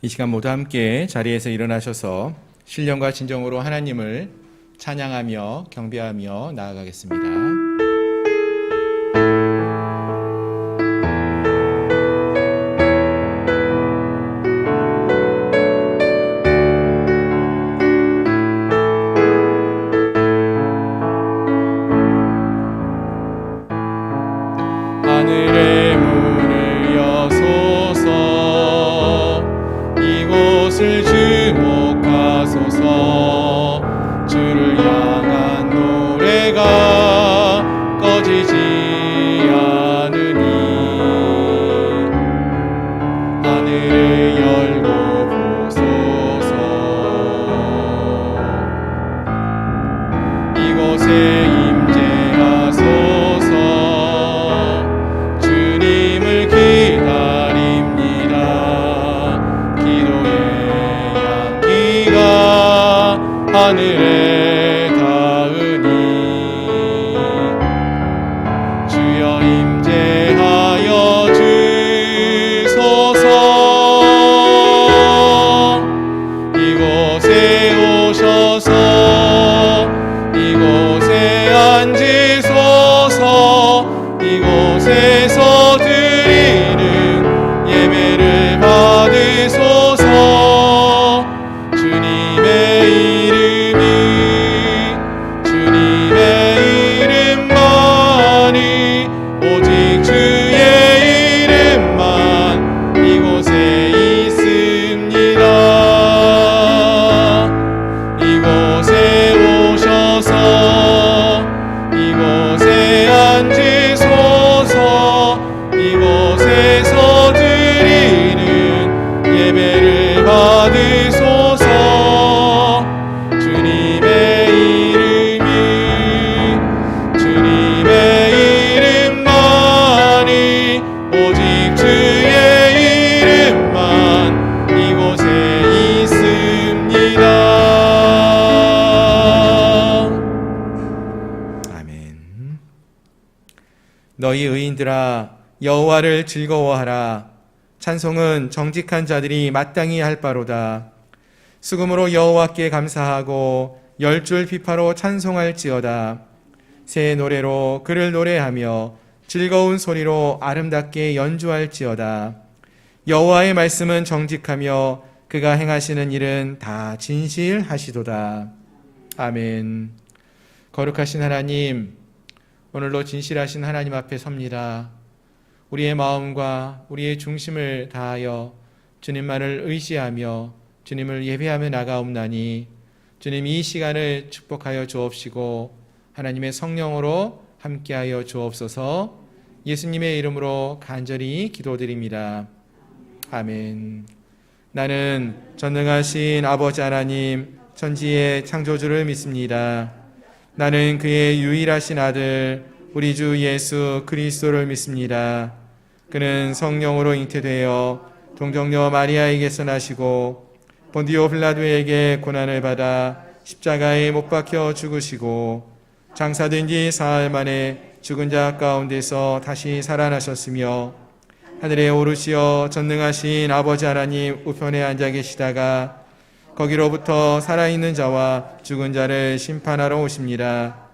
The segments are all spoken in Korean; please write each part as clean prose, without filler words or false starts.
이 시간 모두 함께 자리에서 일어나셔서 신령과 진정으로 하나님을 찬양하며 경배하며 나아가겠습니다. 하늘의 문을 여소서, 이곳을 주목하소서. 주를 향한 노래가 꺼지지 않으니 하늘을 열고 보소서. 이곳에 임재하소서. 주님을 기다립니다. 기도의 향기가 하늘에 닿으니 주여 임재하여 주소서. 이곳에 오셔서 이곳에 앉으소서. 이곳에서 드리는 예배를 받으소서. 주님의 이름만이, 오직 주의 이름만 이곳에 있습니다. 이곳에 오셔서 이곳에 앉으소서. 이곳에서 드리는 예배를 받으소서. 주님의 이름만이, 오직 주의 이름만 이곳에 있습니다. 아멘. 너희 의인들아, 여호와를 즐거워하라. 찬송은 정직한 자들이 마땅히 할 바로다. 수금으로 여호와께 감사하고 열줄 비파로 찬송할지어다. 새 노래로 그를 노래하며 즐거운 소리로 아름답게 연주할지어다. 여호와의 말씀은 정직하며 그가 행하시는 일은 다 진실하시도다. 아멘. 거룩하신 하나님, 오늘도 진실하신 하나님 앞에 섭니다. 우리의 마음과 우리의 중심을 다하여 주님만을 의지하며 주님을 예배하며 나가옵나니 주님 이 시간을 축복하여 주옵시고 하나님의 성령으로 함께하여 주옵소서. 예수님의 이름으로 간절히 기도드립니다. 아멘. 나는 전능하신 아버지 하나님 천지의 창조주를 믿습니다. 나는 그의 유일하신 아들 우리 주 예수 그리스도를 믿습니다. 그는 성령으로 잉태되어 동정녀 마리아에게서 나시고 본디오 빌라도에게 고난을 받아 십자가에 못 박혀 죽으시고 장사된 지 사흘 만에 죽은 자 가운데서 다시 살아나셨으며 하늘에 오르시어 전능하신 아버지 하나님 우편에 앉아 계시다가 거기로부터 살아있는 자와 죽은 자를 심판하러 오십니다.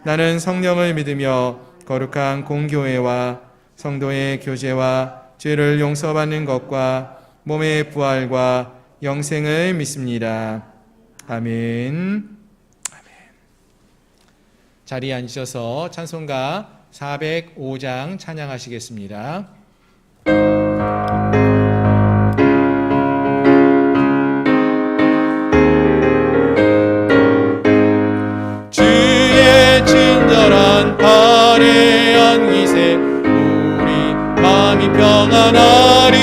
나는 성령을 믿으며 거룩한 공교회와 성도의 교제와 죄를 용서받는 것과 몸의 부활과 영생을 믿습니다. 아멘. 자리에 앉으셔서 찬송가 405장 찬양하시겠습니다. 주의 친절한 발에 안기세 우리 마음이 평안하리니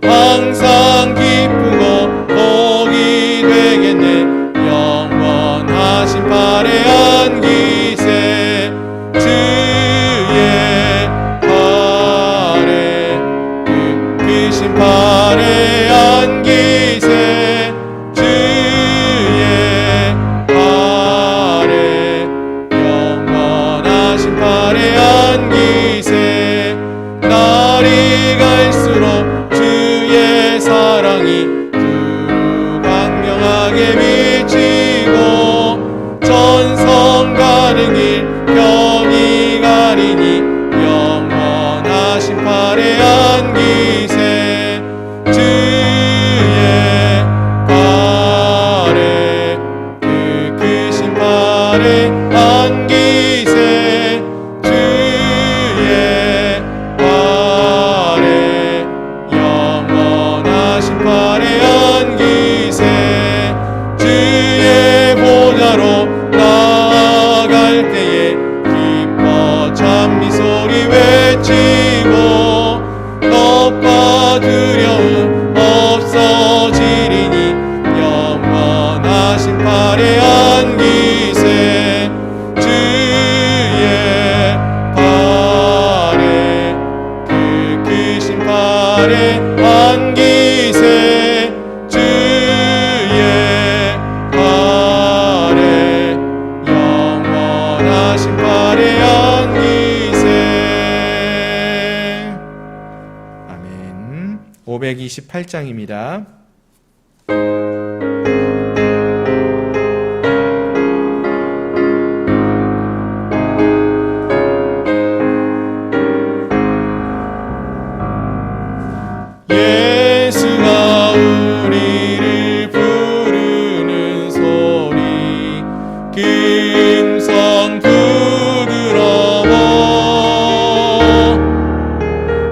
항상 기쁘고 복이 되겠네. 영원하신 발에 안기세 주의 발에 땅에 비치고 전성 가는 길 병이 가리니 영원하신 팔에 안기세 주의 팔에 그 크신 팔에 안기세 주의 팔에 영원하신 팔에 안기세 주의 보좌로 나아갈 때에 기뻐 찬미 소리 외치고 높아 두려움 없어지리니 영원하신 팔에 안기세 주의 팔에 그 크신 팔에 안기세 주의 팔에 영원하신 팔에 안기세. 아멘. 528장입니다. 예수가 우리를 부르는 소리 금성 부드러워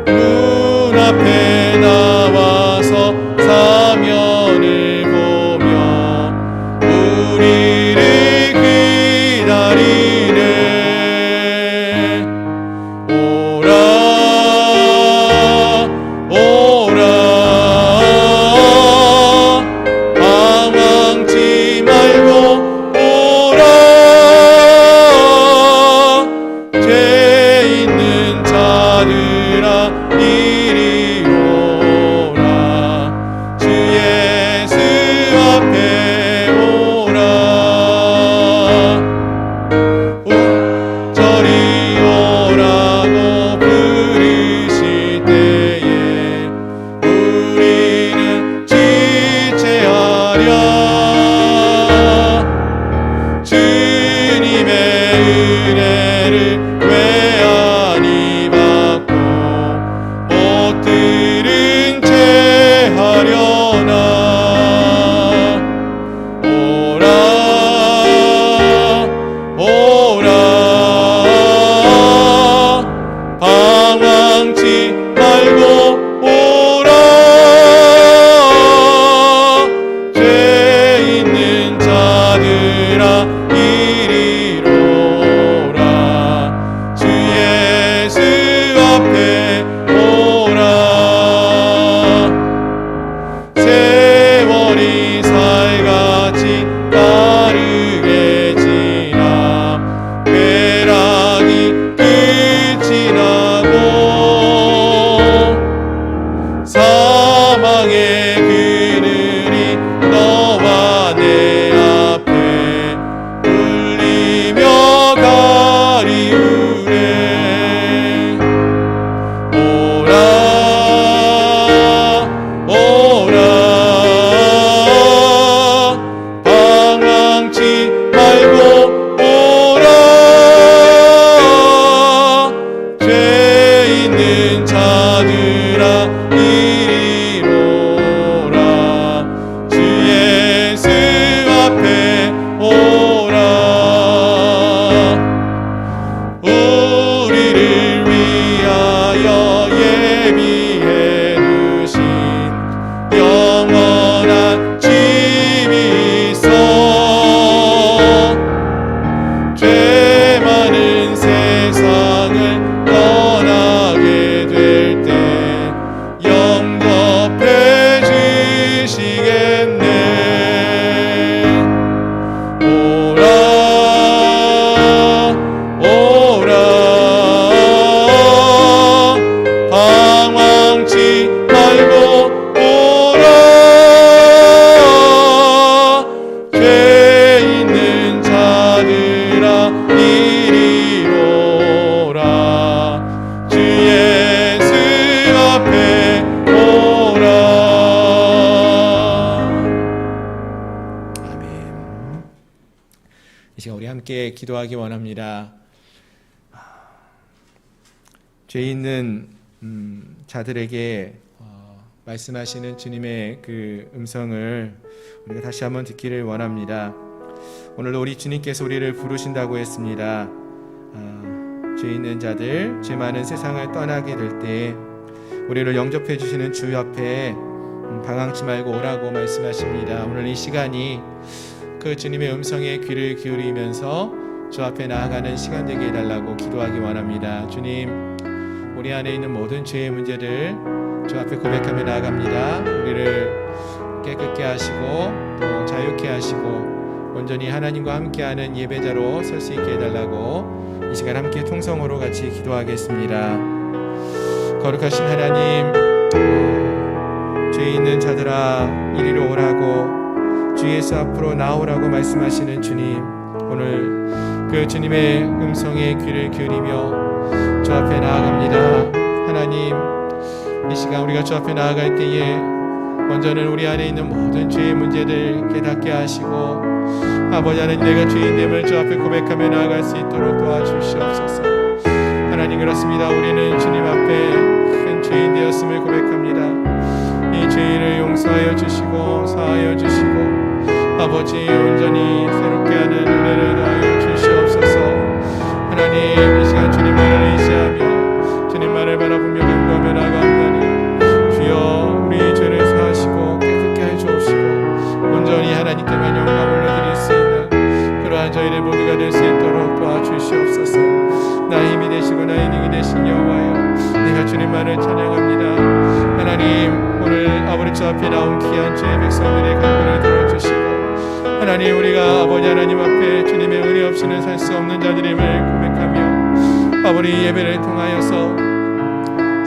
문 앞에 나와서 이 시간 우리 함께 기도하기 원합니다. 죄 있는 자들에게 말씀하시는 주님의 그 음성을 우리가 다시 한번 듣기를 원합니다. 오늘도 우리 주님께서 우리를 부르신다고 했습니다. 죄 있는 자들, 죄 많은 세상을 떠나게 될 때 우리를 영접해 주시는 주 앞에 방황치 말고 오라고 말씀하십니다. 오늘 이 시간이 그 주님의 음성에 귀를 기울이면서 주 앞에 나아가는 시간 되게 해달라고 기도하기 원합니다. 주님, 우리 안에 있는 모든 죄의 문제를 주 앞에 고백하며 나아갑니다. 우리를 깨끗게 하시고 또 자유케 하시고 온전히 하나님과 함께하는 예배자로 설 수 있게 해달라고 이 시간 함께 통성으로 같이 기도하겠습니다. 거룩하신 하나님, 죄 있는 자들아 이리로 오라고 주 예수 앞으로 나오라고 말씀하시는 주님, 오늘 그 주님의 음성에 귀를 기울이며 주 앞에 나아갑니다. 하나님, 이 시간 우리가 주 앞에 나아갈 때에 먼저는 우리 안에 있는 모든 죄의 문제를 깨닫게 하시고 아버지 하나님, 내가 죄인됨을 주 앞에 고백하며 나아갈 수 있도록 도와주시옵소서. 하나님, 그렇습니다. 우리는 주님 앞에 큰 죄인 되었음을 고백합니다. 이 죄를 용서하여 주시고 사하여 주시고 아버지 온전히 새롭게 하는 은혜를 더하여 주시옵소서. 하나님, 이 시간 주님만을 의지하며 주님만을 바라보며 간구하며 나아가옵나니 주여, 우리 죄를 사하시고 깨끗게 해 주옵시고 온전히 하나님께만 영광을 올려드릴 수 있는 그러한 저희들 모두가 될 수 있도록 도와주시옵소서. 나의 힘이 되시고 나의 능이 되신 여호와여, 내가 주님만을 찬양합니다. 하나님, 오늘 아버지 주 앞에 나온 귀한 주의 백성들의 간구를 들어주시고 하나님, 우리가 아버지 하나님 앞에 주님의 은혜 없이는 살 수 없는 자들임을 고백하며 아버지 예배를 통하여서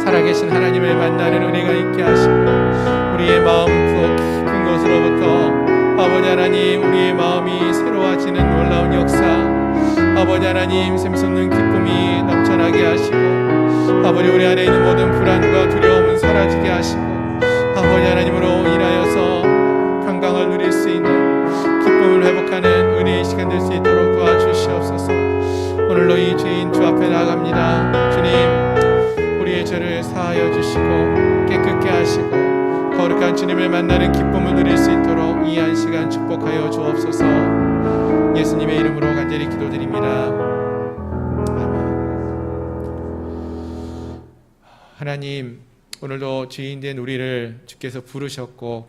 살아계신 하나님을 만나는 은혜가 있게 하시고 우리의 마음속 깊은 곳으로부터 아버지 하나님, 우리의 마음이 새로워지는 놀라운 역사, 아버지 하나님, 샘솟는 기쁨이 넘쳐나게 하시고 아버지, 우리 안에 있는 모든 불안과 두려움은 사라지게 하시고 아버지 하나님으로 인하여서 평강을 누릴 수 있는 기쁨을 회복하는 은혜의 시간 될 수 있도록 도와주시옵소서. 오늘로 이 죄인 주 앞에 나아갑니다. 주님, 우리의 죄를 사하여 주시고 깨끗게 하시고 거룩한 주님을 만나는 기쁨을 누릴 수 있도록 이 한 시간 축복하여 주옵소서. 예수님의 이름으로 간절히 기도드립니다. 아멘. 하나님, 오늘도 죄인 된 우리를 주께서 부르셨고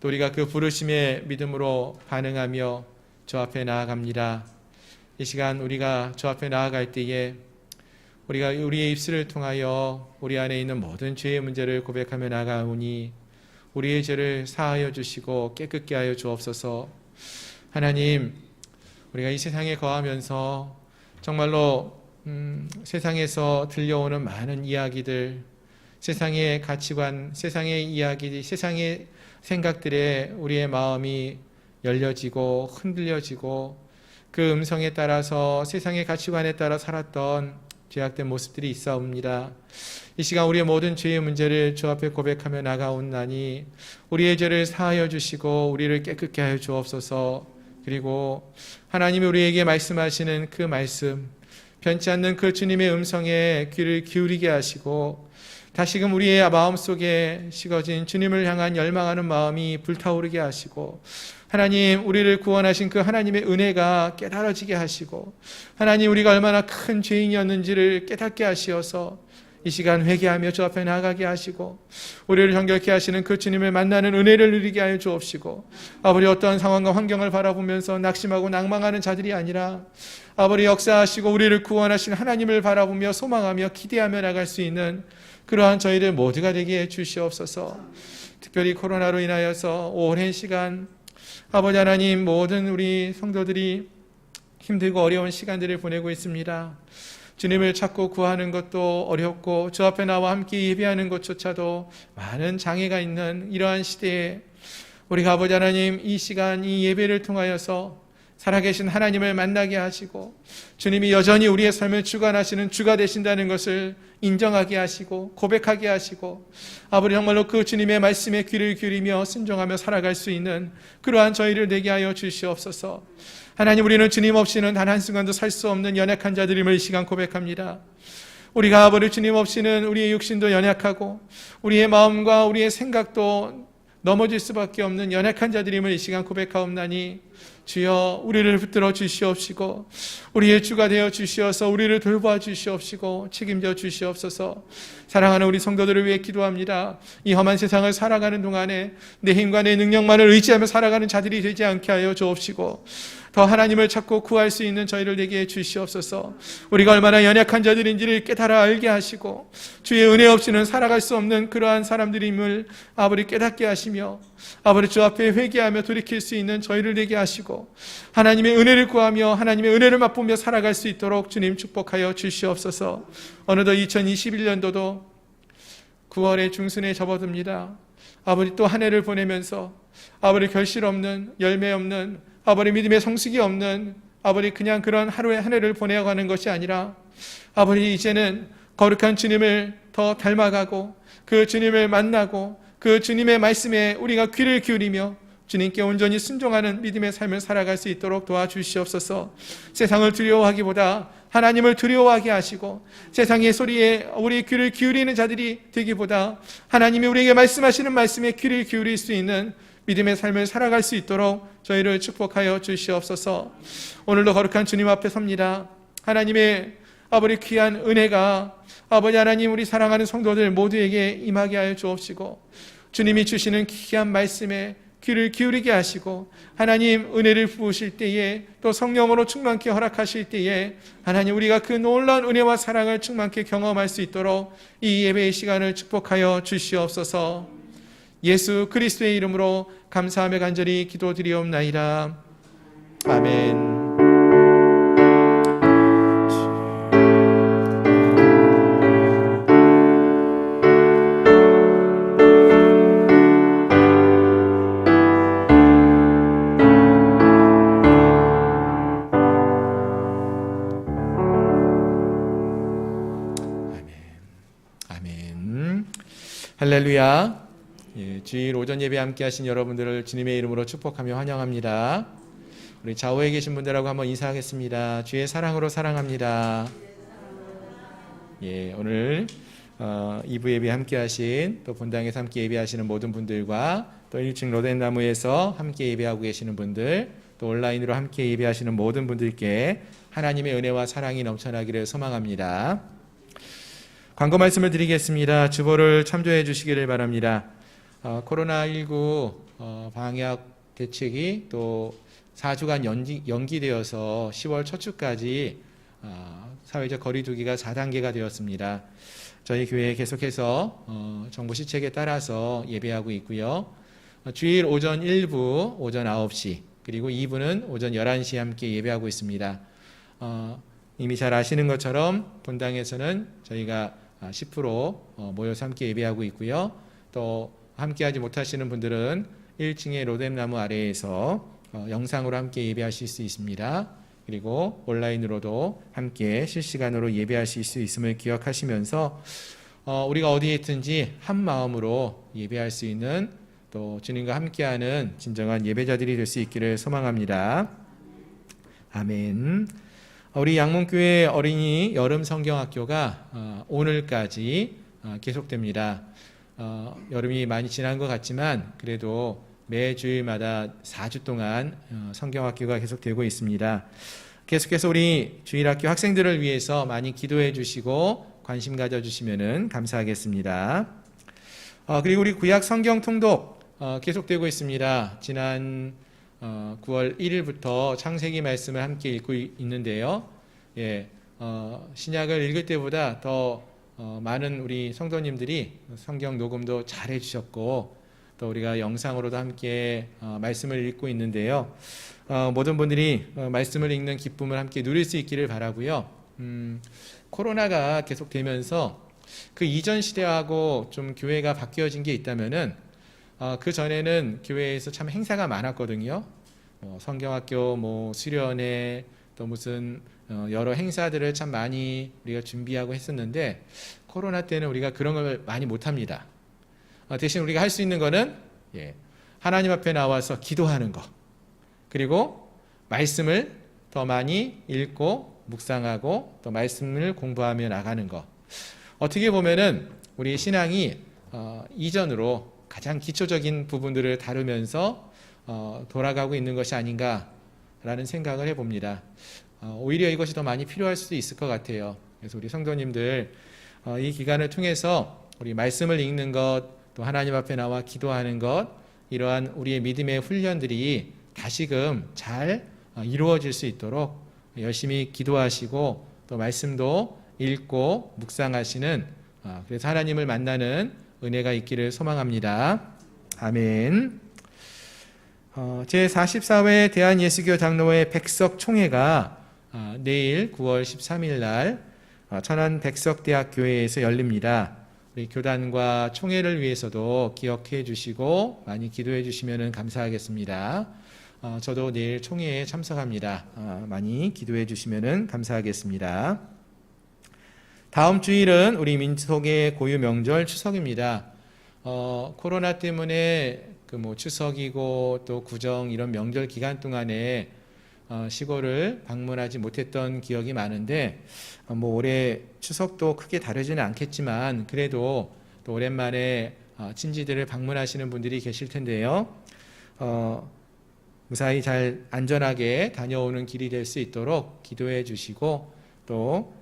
또 우리가 그 부르심에 믿음으로 반응하며 주 앞에 나아갑니다. 이 시간 우리가 주 앞에 나아갈 때에 우리가 우리의 입술을 통하여 우리 안에 있는 모든 죄의 문제를 고백하며 나아가오니 우리의 죄를 사하여 주시고 깨끗게 하여 주옵소서. 하나님, 우리가 이 세상에 거하면서 정말로 세상에서 들려오는 많은 이야기들, 세상의 가치관, 세상의 이야기, 세상의 생각들에 우리의 마음이 열려지고 흔들려지고 그 음성에 따라서 세상의 가치관에 따라 살았던 죄악된 모습들이 있사옵니다. 이 시간 우리의 모든 죄의 문제를 주 앞에 고백하며 나가온나니 우리의 죄를 사하여 주시고 우리를 깨끗게 하여 주옵소서. 그리고 하나님이 우리에게 말씀하시는 그 말씀, 변치 않는 그 주님의 음성에 귀를 기울이게 하시고 다시금 우리의 마음속에 식어진 주님을 향한 열망하는 마음이 불타오르게 하시고 하나님, 우리를 구원하신 그 하나님의 은혜가 깨달아지게 하시고 하나님, 우리가 얼마나 큰 죄인이었는지를 깨닫게 하시어서 이 시간 회개하며 주 앞에 나아가게 하시고 우리를 정결케 하시는 그 주님을 만나는 은혜를 누리게 하여 주옵시고 아버지, 어떠한 상황과 환경을 바라보면서 낙심하고 낭망하는 자들이 아니라 아버지, 역사하시고 우리를 구원하신 하나님을 바라보며 소망하며 기대하며 나갈 수 있는 그러한 저희들 모두가 되게 해 주시옵소서. 특별히 코로나로 인하여서 오랜 시간 아버지 하나님, 모든 우리 성도들이 힘들고 어려운 시간들을 보내고 있습니다. 주님을 찾고 구하는 것도 어렵고 주 앞에 나와 함께 예배하는 것조차도 많은 장애가 있는 이러한 시대에 우리가 아버지 하나님, 이 시간 이 예배를 통하여서 살아계신 하나님을 만나게 하시고 주님이 여전히 우리의 삶을 주관하시는 주가 되신다는 것을 인정하게 하시고 고백하게 하시고 아버지 정말로 그 주님의 말씀에 귀를 기울이며 순종하며 살아갈 수 있는 그러한 저희를 되게 하여 주시옵소서. 하나님, 우리는 주님 없이는 단 한순간도 살 수 없는 연약한 자들임을 이 시간 고백합니다. 우리가 아버지 주님 없이는 우리의 육신도 연약하고 우리의 마음과 우리의 생각도 넘어질 수밖에 없는 연약한 자들임을 이 시간 고백하옵나니 주여 우리를 붙들어 주시옵시고 우리의 주가 되어 주시어서 우리를 돌봐 주시옵시고 책임져 주시옵소서. 사랑하는 우리 성도들을 위해 기도합니다. 이 험한 세상을 살아가는 동안에 내 힘과 내 능력만을 의지하며 살아가는 자들이 되지 않게 하여 주옵시고 더 하나님을 찾고 구할 수 있는 저희를 되게 해 주시옵소서. 우리가 얼마나 연약한 자들인지를 깨달아 알게 하시고 주의 은혜 없이는 살아갈 수 없는 그러한 사람들임을 아버지 깨닫게 하시며 아버지 주 앞에 회개하며 돌이킬 수 있는 저희를 되게 하시고 하나님의 은혜를 구하며 하나님의 은혜를 맛보며 살아갈 수 있도록 주님 축복하여 주시옵소서. 어느덧 2021년도도 9월의 중순에 접어듭니다. 아버지 또 한 해를 보내면서 아버지 결실 없는 열매 없는 아버지 믿음의 성숙이 없는 아버지 그냥 그런 하루의 한 해를 보내어가는 것이 아니라 아버지 이제는 거룩한 주님을 더 닮아가고 그 주님을 만나고 그 주님의 말씀에 우리가 귀를 기울이며 주님께 온전히 순종하는 믿음의 삶을 살아갈 수 있도록 도와주시옵소서. 세상을 두려워하기보다 하나님을 두려워하게 하시고 세상의 소리에 우리 귀를 기울이는 자들이 되기보다 하나님이 우리에게 말씀하시는 말씀에 귀를 기울일 수 있는 믿음의 삶을 살아갈 수 있도록 저희를 축복하여 주시옵소서. 오늘도 거룩한 주님 앞에 섭니다. 하나님의 아버지 귀한 은혜가 아버지 하나님 우리 사랑하는 성도들 모두에게 임하게 하여 주옵시고 주님이 주시는 귀한 말씀에 귀를 기울이게 하시고 하나님 은혜를 부으실 때에 또 성령으로 충만케 허락하실 때에 하나님 우리가 그 놀라운 은혜와 사랑을 충만케 경험할 수 있도록 이 예배의 시간을 축복하여 주시옵소서. 예수 그리스도의 이름으로 감사하며 간절히 기도드리옵나이다. 아멘. 아멘. 할렐루야. 주일 오전 예배 함께 하신 여러분들을 주님의 이름으로 축복하며 환영합니다. 우리 좌우에 계신 분들하고 한번 인사하겠습니다. 주의 사랑으로 사랑합니다. 오늘 2부 예배 함께 하신 또 본당에서 함께 예배하시는 모든 분들과 또 1층 로덴나무에서 함께 예배하고 계시는 분들 또 온라인으로 함께 예배하시는 모든 분들께 하나님의 은혜와 사랑이 넘쳐나기를 소망합니다. 광고 말씀을 드리겠습니다. 주보를 참조해 주시기를 바랍니다. 코로나19 방역 대책이 또 4주간 연기되어서 10월 첫 주까지 사회적 거리두기가 4단계가 되었습니다. 저희 교회 계속해서 정부 시책에 따라서 예배하고 있고요. 주일 오전 1부 오전 9시 그리고 2부는 오전 11시에 함께 예배하고 있습니다. 이미 잘 아시는 것처럼 본당에서는 저희가 10% 모여서 함께 예배하고 있고요. 또 함께하지 못하시는 분들은 1층의 로뎀나무 아래에서 영상으로 함께 예배하실 수 있습니다. 그리고 온라인으로도 함께 실시간으로 예배하실 수 있음을 기억하시면서 우리가 어디에 있든지 한 마음으로 예배할 수 있는 또 주님과 함께하는 진정한 예배자들이 될 수 있기를 소망합니다. 아멘. 우리 양문교회 어린이 여름 성경학교가 오늘까지 계속됩니다. 여름이 많이 지난 것 같지만 그래도 매 주일마다 4주 동안 성경학교가 계속되고 있습니다. 계속해서 우리 주일학교 학생들을 위해서 많이 기도해 주시고 관심 가져주시면 감사하겠습니다. 그리고 우리 구약 성경 통독 계속되고 있습니다. 지난 9월 1일부터 창세기 말씀을 함께 읽고 있는데요. 신약을 읽을 때보다 더 많은 우리 성도님들이 성경 녹음도 잘 해주셨고 또 우리가 영상으로도 함께 말씀을 읽고 있는데요. 모든 분들이 말씀을 읽는 기쁨을 함께 누릴 수 있기를 바라고요. 코로나가 계속되면서 그 이전 시대하고 좀 교회가 바뀌어진 게 있다면은 그 전에는 교회에서 참 행사가 많았거든요. 성경학교 수련회 또 무슨 여러 행사들을 참 많이 우리가 준비하고 했었는데 코로나 때는 우리가 그런 걸 많이 못합니다. 대신 우리가 할 수 있는 거는 하나님 앞에 나와서 기도하는 거, 그리고 말씀을 더 많이 읽고 묵상하고 또 말씀을 공부하며 나가는 거. 어떻게 보면은 우리 신앙이 이전으로 가장 기초적인 부분들을 다루면서 돌아가고 있는 것이 아닌가라는 생각을 해봅니다. 오히려 이것이 더 많이 필요할 수도 있을 것 같아요. 그래서 우리 성도님들 이 기간을 통해서 우리 말씀을 읽는 것, 또 하나님 앞에 나와 기도하는 것, 이러한 우리의 믿음의 훈련들이 다시금 잘 이루어질 수 있도록 열심히 기도하시고 또 말씀도 읽고 묵상하시는, 그래서 하나님을 만나는 은혜가 있기를 소망합니다. 아멘. 제44회 대한예수교 장로회 백석총회가 내일 9월 13일 날 천안 백석대학교회에서 열립니다. 우리 교단과 총회를 위해서도 기억해 주시고 많이 기도해 주시면 감사하겠습니다. 저도 내일 총회에 참석합니다. 많이 기도해 주시면 감사하겠습니다. 다음 주일은 우리 민속의 고유 명절 추석입니다. 코로나 때문에 추석이고 또 구정 이런 명절 기간 동안에 시골을 방문하지 못했던 기억이 많은데 올해 추석도 크게 다르지는 않겠지만 그래도 또 오랜만에 친지들을 방문하시는 분들이 계실 텐데요. 무사히 잘 안전하게 다녀오는 길이 될 수 있도록 기도해 주시고 또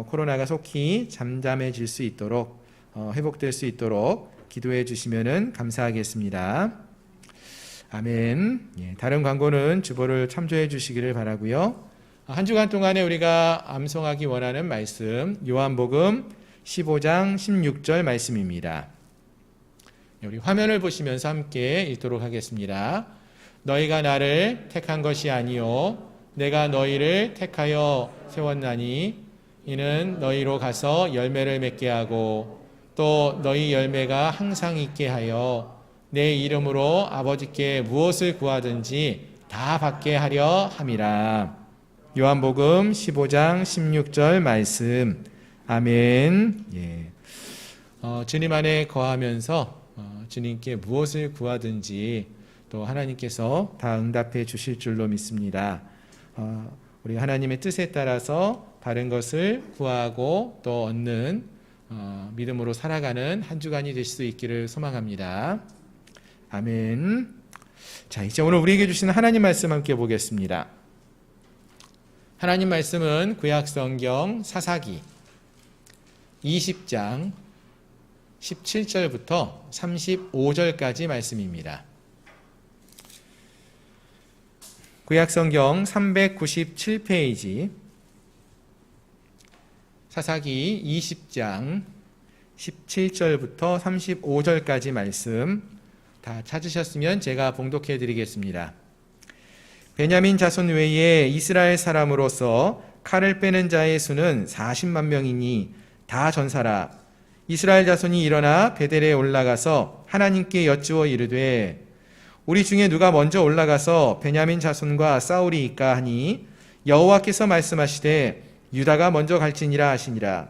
코로나가 속히 잠잠해질 수 있도록 회복될 수 있도록 기도해 주시면 감사하겠습니다. 아멘. 다른 광고는 주보를 참조해 주시기를 바라고요. 한 주간 동안에 우리가 암송하기 원하는 말씀 요한복음 15장 16절 말씀입니다. 우리 화면을 보시면서 함께 읽도록 하겠습니다. 너희가 나를 택한 것이 아니요 내가 너희를 택하여 세웠나니 이는 너희로 가서 열매를 맺게 하고 또 너희 열매가 항상 있게 하여 내 이름으로 아버지께 무엇을 구하든지 다 받게 하려 함이라. 요한복음 15장 16절 말씀. 아멘. 주님 안에 거하면서 주님께 무엇을 구하든지 또 하나님께서 다 응답해 주실 줄로 믿습니다. 우리 하나님의 뜻에 따라서 바른 것을 구하고 또 얻는 믿음으로 살아가는 한 주간이 될 수 있기를 소망합니다. 아멘. 자, 이제 오늘 우리에게 주시는 하나님 말씀 함께 보겠습니다. 하나님 말씀은 구약성경 사사기 20장 17절부터 35절까지 말씀입니다. 구약성경 397페이지 사사기 20장 17절부터 35절까지 말씀 다 찾으셨으면 제가 봉독해 드리겠습니다. 베냐민 자손 외에 이스라엘 사람으로서 칼을 빼는 자의 수는 40만 명이니 다 전사라. 이스라엘 자손이 일어나 베델에 올라가서 하나님께 여쭈어 이르되 우리 중에 누가 먼저 올라가서 베냐민 자손과 싸우리이까 하니 여호와께서 말씀하시되 유다가 먼저 갈지니라 하시니라.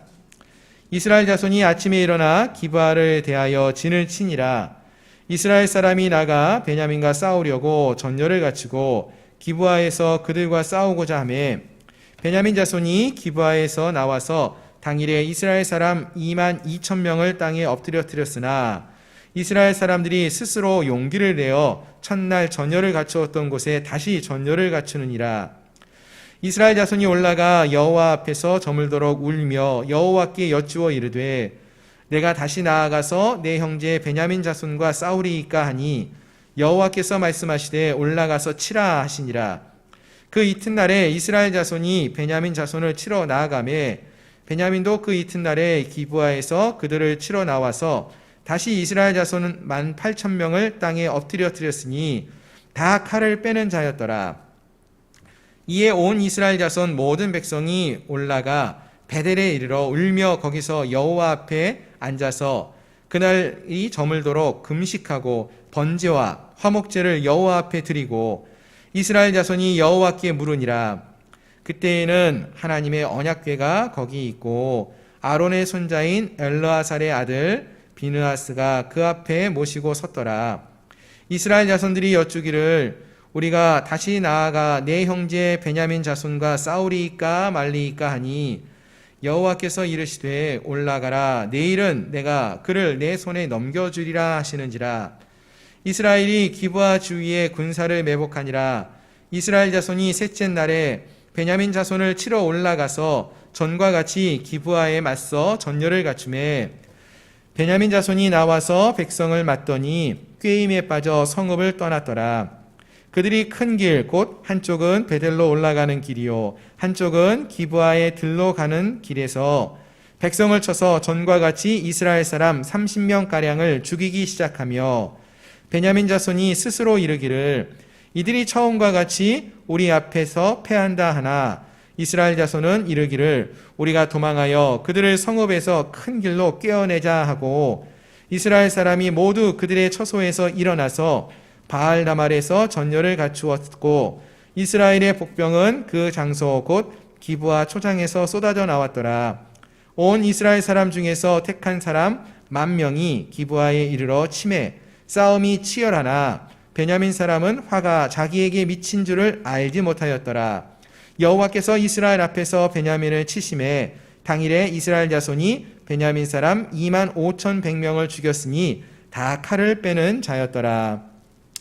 이스라엘 자손이 아침에 일어나 기브아를 대하여 진을 치니라. 이스라엘 사람이 나가 베냐민과 싸우려고 전열을 갖추고 기브아에서 그들과 싸우고자 하매 베냐민 자손이 기브아에서 나와서 당일에 이스라엘 사람 2만 2천 명을 땅에 엎드려뜨렸으나 이스라엘 사람들이 스스로 용기를 내어 첫날 전열을 갖추었던 곳에 다시 전열을 갖추느니라. 이스라엘 자손이 올라가 여호와 앞에서 저물도록 울며 여호와께 여쭈어 이르되 내가 다시 나아가서 내 형제 베냐민 자손과 싸우리이까 하니 여호와께서 말씀하시되 올라가서 치라 하시니라. 그 이튿날에 이스라엘 자손이 베냐민 자손을 치러 나아가매 베냐민도 그 이튿날에 기브아에서 그들을 치러 나와서 다시 이스라엘 자손은 18,000명을 땅에 엎드려뜨렸으니 다 칼을 빼는 자였더라. 이에 온 이스라엘 자손 모든 백성이 올라가 베델에 이르러 울며 거기서 여호와 앞에 앉아서 그날이 저물도록 금식하고 번제와 화목제를 여호와 앞에 드리고 이스라엘 자손이 여호와께 물으니라. 그때에는 하나님의 언약궤가 거기 있고 아론의 손자인 엘르아살의 아들 비느하스가 그 앞에 모시고 섰더라. 이스라엘 자손들이 여쭈기를 우리가 다시 나아가 내 형제 베냐민 자손과 싸우리이까 말리이까 하니 여호와께서 이르시되 올라가라. 내일은 내가 그를 내 손에 넘겨주리라 하시는지라. 이스라엘이 기브아 주위에 군사를 매복하니라. 이스라엘 자손이 셋째 날에 베냐민 자손을 치러 올라가서 전과 같이 기브아에 맞서 전열을 갖추매 베냐민 자손이 나와서 백성을 맞더니 꾀임에 빠져 성읍을 떠났더라. 그들이 큰 길 곧 한쪽은 베델로 올라가는 길이요 한쪽은 기브아에 들러 가는 길에서 백성을 쳐서 전과 같이 이스라엘 사람 30명가량을 죽이기 시작하며 베냐민 자손이 스스로 이르기를 이들이 처음과 같이 우리 앞에서 패한다 하나 이스라엘 자손은 이르기를 우리가 도망하여 그들을 성읍에서 큰 길로 꿰어내자 하고 이스라엘 사람이 모두 그들의 처소에서 일어나서 바알다말에서 전열을 갖추었고 이스라엘의 복병은 그 장소 곧 기브아 초장에서 쏟아져 나왔더라. 온 이스라엘 사람 중에서 택한 사람 10,000명이 기브아에 이르러 치매 싸움이 치열하나 베냐민 사람은 화가 자기에게 미친 줄을 알지 못하였더라. 여호와께서 이스라엘 앞에서 베냐민을 치심에 당일에 이스라엘 자손이 베냐민 사람 25,100명을 죽였으니 다 칼을 빼는 자였더라.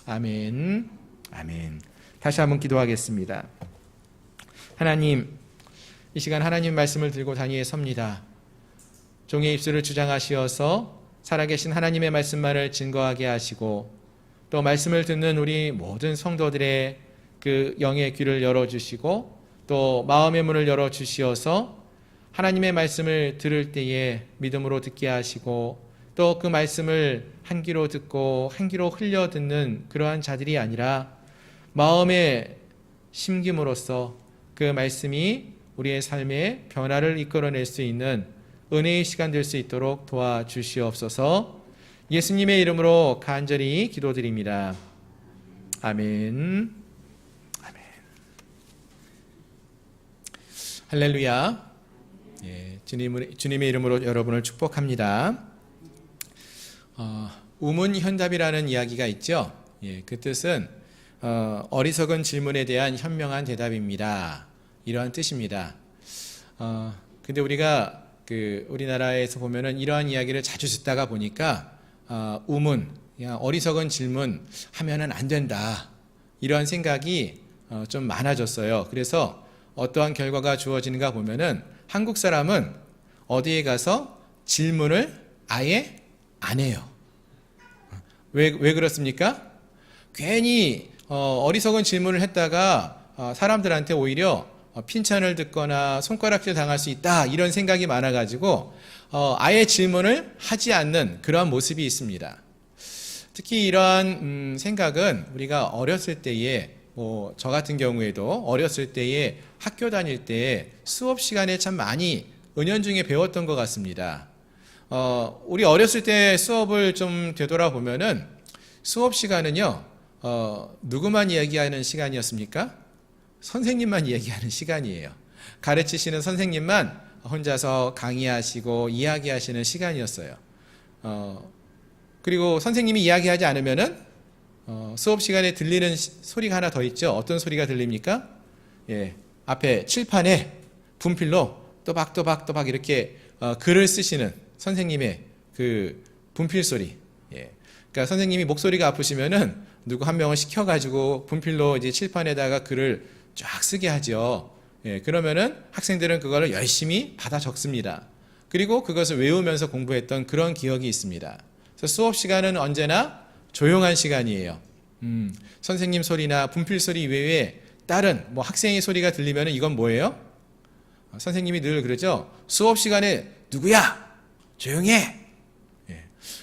아멘. 아멘. 다시 한번 기도하겠습니다. 하나님, 이 시간 하나님 말씀을 들고 단위에 섭니다. 종의 입술을 주장하시어서 살아계신 하나님의 말씀만을 증거하게 하시고 또 말씀을 듣는 우리 모든 성도들의 그 영의 귀를 열어주시고 또 마음의 문을 열어주시어서 하나님의 말씀을 들을 때에 믿음으로 듣게 하시고 또 그 말씀을 한 귀로 듣고 한 귀로 흘려 듣는 그러한 자들이 아니라 마음의 심김으로써 그 말씀이 우리의 삶에 변화를 이끌어낼 수 있는 은혜의 시간 될 수 있도록 도와주시옵소서. 예수님의 이름으로 간절히 기도드립니다. 아멘. 아멘. 할렐루야. 주님의 이름으로 여러분을 축복합니다. 우문현답이라는 이야기가 있죠. 그 뜻은 어리석은 질문에 대한 현명한 대답입니다. 이러한 뜻입니다. 근데 우리가 우리나라에서 보면은 이러한 이야기를 자주 듣다가 보니까 우문, 어리석은 질문 하면은 안 된다. 이러한 생각이 좀 많아졌어요. 그래서 어떠한 결과가 주어지는가 보면은 한국 사람은 어디에 가서 질문을 아예 안 해요. 왜 그렇습니까? 괜히 어리석은 질문을 했다가 사람들한테 오히려 핀찬을 듣거나 손가락질 당할 수 있다 이런 생각이 많아가지고 아예 질문을 하지 않는 그러한 모습이 있습니다. 특히 이러한 생각은 우리가 어렸을 때에 저 같은 경우에도 어렸을 때에 학교 다닐 때 수업 시간에 참 많이 은연중에 배웠던 것 같습니다. 우리 어렸을 때 수업을 좀 되돌아보면은 수업 시간은요, 누구만 이야기하는 시간이었습니까? 선생님만 이야기하는 시간이에요. 가르치시는 선생님만 혼자서 강의하시고 이야기하시는 시간이었어요. 그리고 선생님이 이야기하지 않으면은 수업 시간에 들리는 소리가 하나 더 있죠. 어떤 소리가 들립니까? 앞에 칠판에 분필로 또박또박 이렇게 글을 쓰시는 선생님의 그 분필 소리. 그러니까 선생님이 목소리가 아프시면은 누구 한 명을 시켜가지고 분필로 이제 칠판에다가 글을 쫙 쓰게 하죠. 그러면은 학생들은 그거를 열심히 받아 적습니다. 그리고 그것을 외우면서 공부했던 그런 기억이 있습니다. 그래서 수업 시간은 언제나 조용한 시간이에요. 선생님 소리나 분필 소리 외에 다른 학생의 소리가 들리면은 이건 뭐예요? 선생님이 늘 그러죠. 수업 시간에 누구야? 조용해.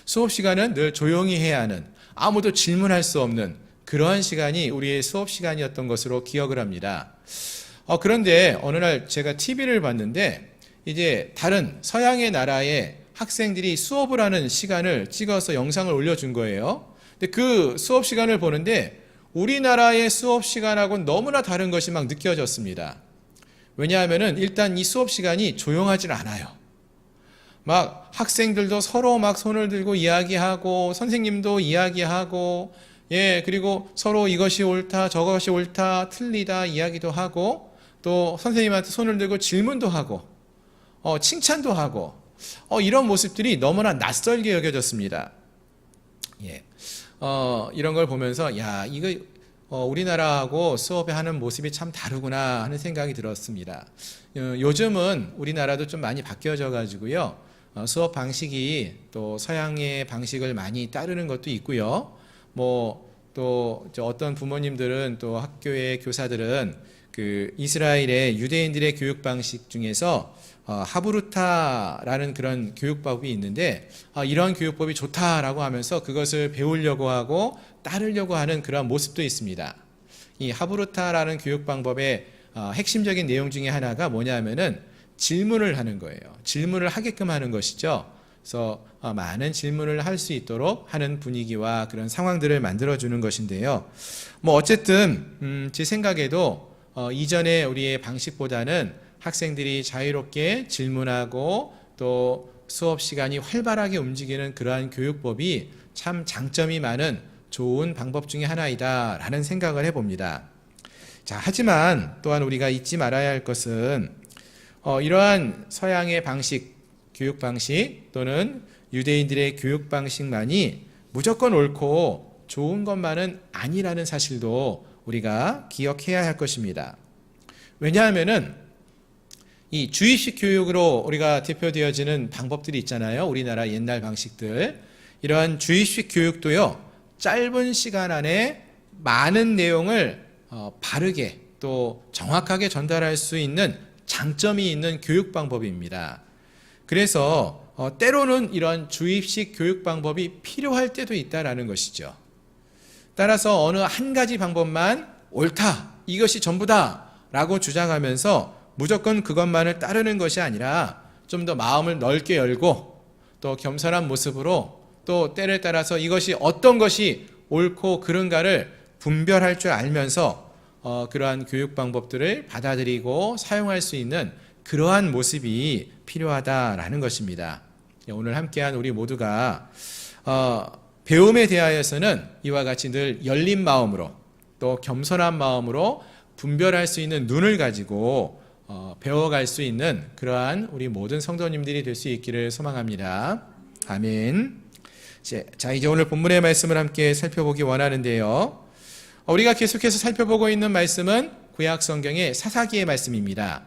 수업 시간은 늘 조용히 해야 하는, 아무도 질문할 수 없는 그러한 시간이 우리의 수업 시간이었던 것으로 기억을 합니다. 그런데 어느 날 제가 TV를 봤는데 이제 다른 서양의 나라의 학생들이 수업을 하는 시간을 찍어서 영상을 올려준 거예요. 근데 그 수업 시간을 보는데 우리나라의 수업 시간하고는 너무나 다른 것이 막 느껴졌습니다. 왜냐하면은 일단 이 수업 시간이 조용하질 않아요. 막 학생들도 서로 막 손을 들고 이야기하고 선생님도 이야기하고 그리고 서로 이것이 옳다 저것이 옳다 틀리다 이야기도 하고 또 선생님한테 손을 들고 질문도 하고 칭찬도 하고 이런 모습들이 너무나 낯설게 여겨졌습니다. 이런 걸 보면서 야 이거 우리나라하고 수업에 하는 모습이 참 다르구나 하는 생각이 들었습니다. 요즘은 우리나라도 좀 많이 바뀌어져 가지고요. 수업 방식이 또 서양의 방식을 많이 따르는 것도 있고요. 또 어떤 부모님들은 또 학교의 교사들은 그 이스라엘의 유대인들의 교육 방식 중에서 하브루타라는 그런 교육법이 있는데 이런 교육법이 좋다라고 하면서 그것을 배우려고 하고 따르려고 하는 그런 모습도 있습니다. 이 하브루타라는 교육 방법의 핵심적인 내용 중에 하나가 뭐냐면은 질문을 하는 거예요. 질문을 하게끔 하는 것이죠. 그래서 많은 질문을 할 수 있도록 하는 분위기와 그런 상황들을 만들어주는 것인데요. 어쨌든 제 생각에도 이전에 우리의 방식보다는 학생들이 자유롭게 질문하고 또 수업 시간이 활발하게 움직이는 그러한 교육법이 참 장점이 많은 좋은 방법 중에 하나이다 라는 생각을 해봅니다. 자, 하지만 또한 우리가 잊지 말아야 할 것은 이러한 서양의 방식, 교육 방식 또는 유대인들의 교육 방식만이 무조건 옳고 좋은 것만은 아니라는 사실도 우리가 기억해야 할 것입니다. 왜냐하면은 이 주입식 교육으로 우리가 대표되어지는 방법들이 있잖아요. 우리나라 옛날 방식들. 이러한 주입식 교육도요, 짧은 시간 안에 많은 내용을 바르게 또 정확하게 전달할 수 있는 장점이 있는 교육 방법입니다. 그래서 때로는 이런 주입식 교육 방법이 필요할 때도 있다라는 것이죠. 따라서 어느 한 가지 방법만 옳다, 이것이 전부다 라고 주장하면서 무조건 그것만을 따르는 것이 아니라 좀 더 마음을 넓게 열고 또 겸손한 모습으로 또 때를 따라서 이것이 어떤 것이 옳고 그른가를 분별할 줄 알면서 그러한 교육 방법들을 받아들이고 사용할 수 있는 그러한 모습이 필요하다라는 것입니다. 오늘 함께한 우리 모두가 배움에 대하여서는 이와 같이 늘 열린 마음으로 또 겸손한 마음으로 분별할 수 있는 눈을 가지고 배워갈 수 있는 그러한 우리 모든 성도님들이 될 수 있기를 소망합니다. 아멘. 자, 이제 오늘 본문의 말씀을 함께 살펴보기 원하는데요. 우리가 계속해서 살펴보고 있는 말씀은 구약 성경의 사사기의 말씀입니다.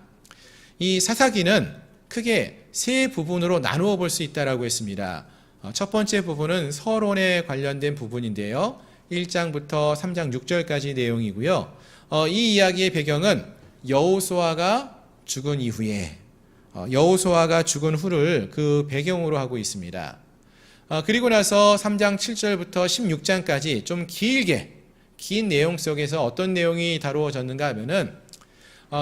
이 사사기는 크게 세 부분으로 나누어 볼 수 있다라고 했습니다. 첫 번째 부분은 서론에 관련된 부분인데요. 1장부터 3장 6절까지 내용이고요. 이 이야기의 배경은 여호수아가 죽은 이후에 여호수아가 죽은 후를 그 배경으로 하고 있습니다. 그리고 나서 3장 7절부터 16장까지 좀 긴 내용 속에서 어떤 내용이 다루어졌는가 하면은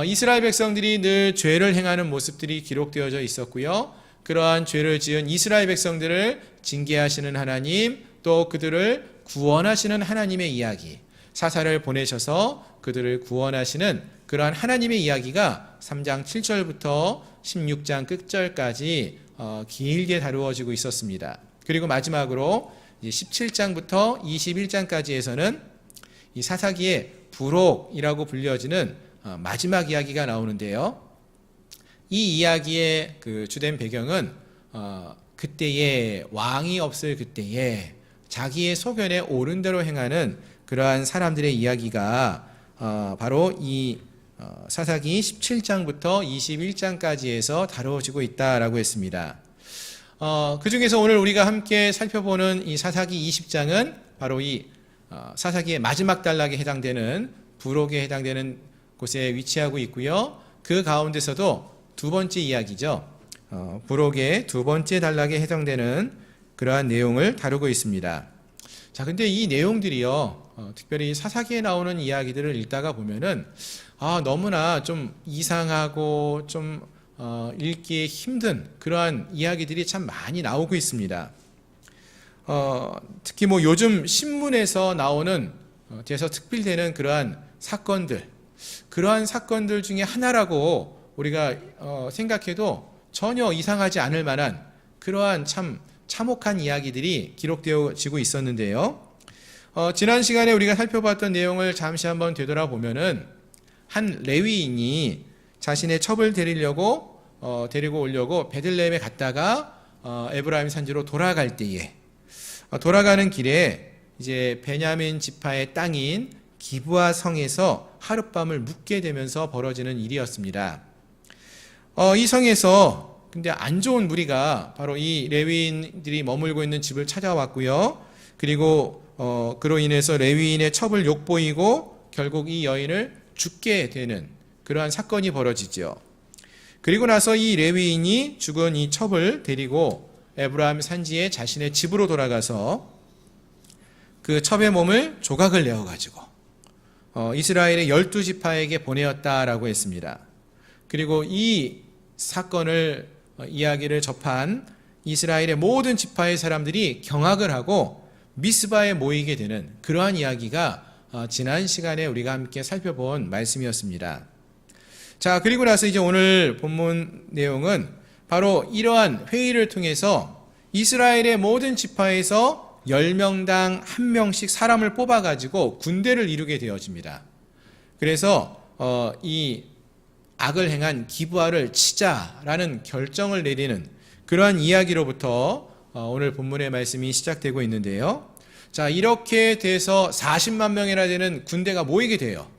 이스라엘 백성들이 늘 죄를 행하는 모습들이 기록되어져 있었고요. 그러한 죄를 지은 이스라엘 백성들을 징계하시는 하나님, 또 그들을 구원하시는 하나님의 이야기, 사사를 보내셔서 그들을 구원하시는 그러한 하나님의 이야기가 3장 7절부터 16장 끝절까지 길게 다루어지고 있었습니다. 그리고 마지막으로 17장부터 21장까지에서는 이 사사기의 부록이라고 불려지는 마지막 이야기가 나오는데요. 이 이야기의 그 주된 배경은 그때에 왕이 없을 그때에 자기의 소견에 옳은 대로 행하는 그러한 사람들의 이야기가 바로 이 사사기 17장부터 21장까지에서 다루어지고 있다라고 했습니다. 그 중에서 오늘 우리가 함께 살펴보는 이 사사기 20장은 바로 이 사사기의 마지막 단락에 해당되는 부록에 해당되는 곳에 위치하고 있고요. 그 가운데서도 두 번째 이야기죠. 부록의 두 번째 단락에 해당되는 그러한 내용을 다루고 있습니다. 자, 근데 이 내용들이요, 특별히 사사기에 나오는 이야기들을 읽다가 보면은 너무나 좀 이상하고 좀 읽기에 힘든 그러한 이야기들이 참 많이 나오고 있습니다. 특히 요즘 신문에서 나오는 돼서 특별되는 그러한 사건들 중에 하나라고 우리가 생각해도 전혀 이상하지 않을 만한 그러한 참 참혹한 이야기들이 기록되어지고 있었는데요. 지난 시간에 우리가 살펴봤던 내용을 잠시 한번 되돌아보면은 한 레위인이 자신의 첩을 데리고 오려고 베들레헴에 갔다가 에브라임 산지로 돌아갈 때에 돌아가는 길에 이제 베냐민 지파의 땅인 기브아 성에서 하룻밤을 묵게 되면서 벌어지는 일이었습니다. 이 성에서 근데 안 좋은 무리가 바로 이 레위인들이 머물고 있는 집을 찾아왔고요. 그리고 그로 인해서 레위인의 첩을 욕보이고 결국 이 여인을 죽게 되는 그러한 사건이 벌어지죠. 그리고 나서 이 레위인이 죽은 이 첩을 데리고 에브라임 산지에 자신의 집으로 돌아가서 그 첩의 몸을 조각을 내어가지고 이스라엘의 12지파에게 보내었다라고 했습니다. 그리고 이 사건을 이야기를 접한 이스라엘의 모든 지파의 사람들이 경악을 하고 미스바에 모이게 되는 그러한 이야기가 지난 시간에 우리가 함께 살펴본 말씀이었습니다. 자, 그리고 나서 이제 오늘 본문 내용은 바로 이러한 회의를 통해서 이스라엘의 모든 지파에서 10명당 1명씩 사람을 뽑아가지고 군대를 이루게 되어집니다. 그래서 이 악을 행한 기브아를 치자라는 결정을 내리는 그러한 이야기로부터 오늘 본문의 말씀이 시작되고 있는데요. 자, 이렇게 돼서 40만 명이나 되는 군대가 모이게 돼요.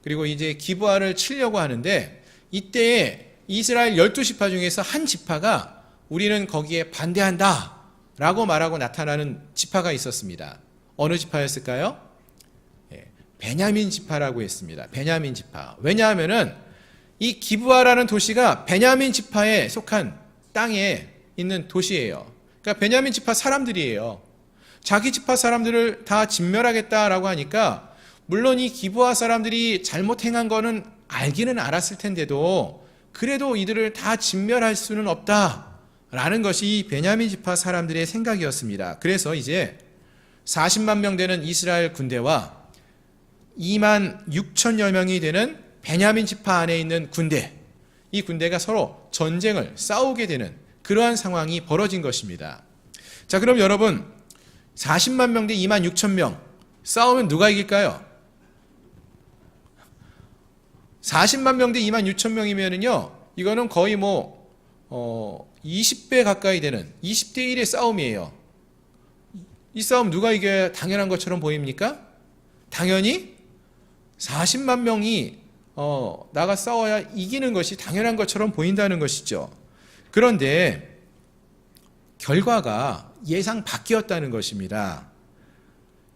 그리고 이제 기브아를 치려고 하는데 이때에 이스라엘 12지파 중에서 한 지파가 우리는 거기에 반대한다 라고 말하고 나타나는 지파가 있었습니다. 어느 지파였을까요? 베냐민 지파라고 했습니다. 베냐민 지파. 왜냐하면은 이 기브아라는 도시가 베냐민 지파에 속한 땅에 있는 도시예요. 그러니까 베냐민 지파 사람들이에요. 자기 지파 사람들을 다 진멸하겠다라고 하니까 물론 이 기브아 사람들이 잘못 행한 거는 알기는 알았을 텐데도 그래도 이들을 다 진멸할 수는 없다라는 것이 베냐민 지파 사람들의 생각이었습니다. 그래서 이제 40만 명 되는 이스라엘 군대와 2만 6천여 명이 되는 베냐민 지파 안에 있는 군대, 이 군대가 서로 전쟁을 싸우게 되는 그러한 상황이 벌어진 것입니다. 자, 그럼 여러분 40만 명 대 2만 6천 명 싸우면 누가 이길까요? 40만 명 대 2만 6천 명이면은요, 이거는 거의 20배 가까이 되는 20대 1의 싸움이에요. 이 싸움 누가 이겨야 당연한 것처럼 보입니까? 당연히 40만 명이 나가 싸워야 이기는 것이 당연한 것처럼 보인다는 것이죠. 그런데 결과가 예상 밖이었다는 것입니다.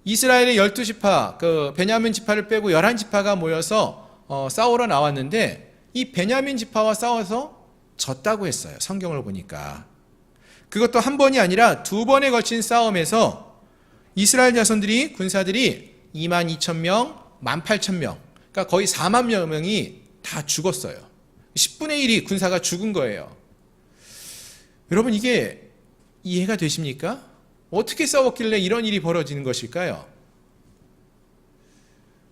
이스라엘의 12지파, 그 베냐민 지파를 빼고 11지파가 모여서 싸우러 나왔는데 이 베냐민 지파와 싸워서 졌다고 했어요. 성경을 보니까. 그것도 한 번이 아니라 두 번에 걸친 싸움에서 이스라엘 자손들이 군사들이 2만 2천 명, 1만 8천 명, 그러니까 거의 4만 명이 다 죽었어요. 10분의 1이 군사가 죽은 거예요. 여러분, 이게 이해가 되십니까? 어떻게 싸웠길래 이런 일이 벌어지는 것일까요?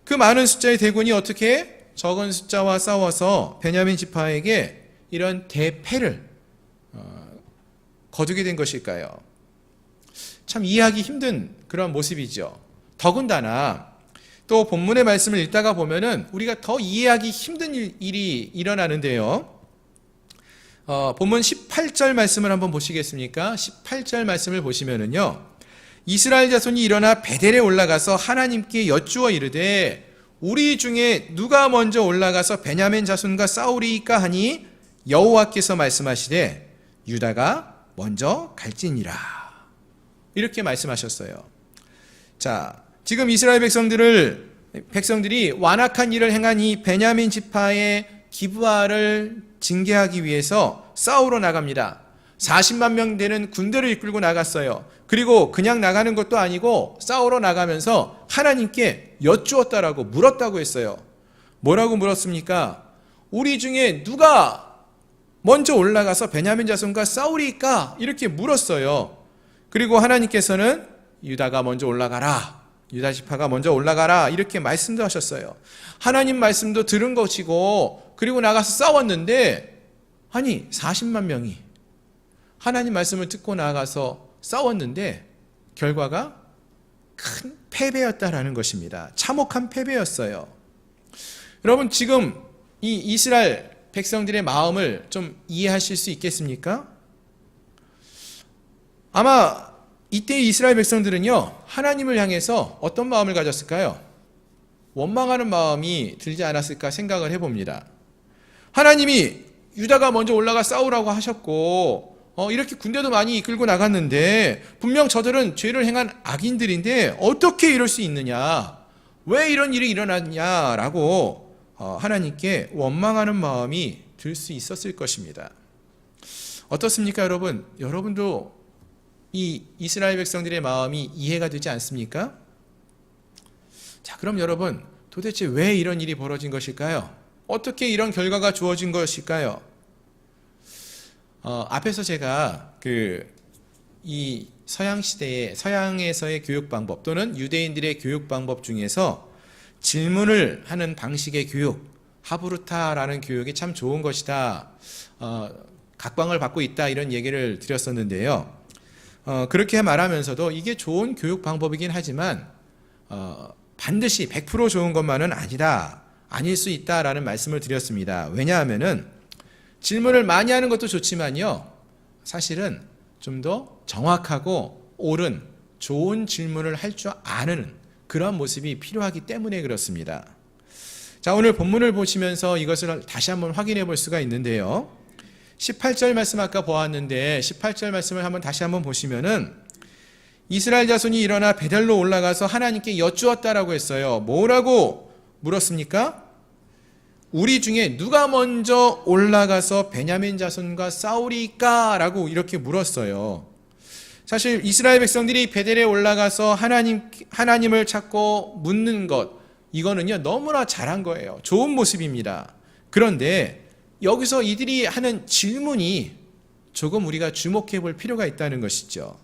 그 많은 숫자의 대군이 어떻게 적은 숫자와 싸워서 베냐민 지파에게 이런 대패를 거두게 된 것일까요? 참 이해하기 힘든 그런 모습이죠. 더군다나 또 본문의 말씀을 읽다가 보면은 우리가 더 이해하기 힘든 일이 일어나는데요. 본문 18절 말씀을 한번 보시겠습니까? 18절 말씀을 보시면은요, 이스라엘 자손이 일어나 베델에 올라가서 하나님께 여쭈어 이르되 우리 중에 누가 먼저 올라가서 베냐민 자손과 싸우리이까 하니 여호와께서 말씀하시되 유다가 먼저 갈지니라, 이렇게 말씀하셨어요. 자, 지금 이스라엘 백성들이 완악한 일을 행한 이 베냐민 지파의 기브아를 징계하기 위해서 싸우러 나갑니다. 40만 명 되는 군대를 이끌고 나갔어요. 그리고 그냥 나가는 것도 아니고 싸우러 나가면서 하나님께 여쭈었다라고 물었다고 했어요. 뭐라고 물었습니까? 우리 중에 누가 먼저 올라가서 베냐민 자손과 싸우리까? 이렇게 물었어요. 그리고 하나님께서는 유다가 먼저 올라가라, 유다 지파가 먼저 올라가라 이렇게 말씀도 하셨어요. 하나님 말씀도 들은 것이고 그리고 나가서 싸웠는데 아니 40만 명이 하나님 말씀을 듣고 나가서 싸웠는데 결과가 큰 패배였다라는 것입니다. 참혹한 패배였어요. 여러분 지금 이 이스라엘 백성들의 마음을 좀 이해하실 수 있겠습니까? 아마 이때 이스라엘 백성들은요 하나님을 향해서 어떤 마음을 가졌을까요? 원망하는 마음이 들지 않았을까 생각을 해봅니다. 하나님이 유다가 먼저 올라가 싸우라고 하셨고 이렇게 군대도 많이 이끌고 나갔는데 분명 저들은 죄를 행한 악인들인데 어떻게 이럴 수 있느냐, 왜 이런 일이 일어났냐라고 하나님께 원망하는 마음이 들 수 있었을 것입니다. 어떻습니까 여러분? 여러분도 이 이스라엘 백성들의 마음이 이해가 되지 않습니까? 자, 그럼 여러분 도대체 왜 이런 일이 벌어진 것일까요? 어떻게 이런 결과가 주어진 것일까요? 앞에서 제가 이 서양 시대의 서양에서의 교육 방법 또는 유대인들의 교육 방법 중에서 질문을 하는 방식의 교육, 하브루타라는 교육이 참 좋은 것이다, 각광을 받고 있다 이런 얘기를 드렸었는데요. 그렇게 말하면서도 이게 좋은 교육 방법이긴 하지만 반드시 100% 좋은 것만은 아닐 수 있다라는 말씀을 드렸습니다. 왜냐하면은 질문을 많이 하는 것도 좋지만요, 사실은 좀 더 정확하고 옳은 좋은 질문을 할 줄 아는 그런 모습이 필요하기 때문에 그렇습니다. 자, 오늘 본문을 보시면서 이것을 다시 한번 확인해 볼 수가 있는데요. 18절 말씀 아까 보았는데 18절 말씀을 다시 한번 보시면은 이스라엘 자손이 일어나 베델로 올라가서 하나님께 여쭈었다라고 했어요. 뭐라고 물었습니까? 우리 중에 누가 먼저 올라가서 베냐민 자손과 싸우리까? 라고 이렇게 물었어요. 사실 이스라엘 백성들이 베델에 올라가서 하나님을 찾고 묻는 것, 이거는요 너무나 잘한 거예요. 좋은 모습입니다. 그런데 여기서 이들이 하는 질문이 조금 우리가 주목해 볼 필요가 있다는 것이죠.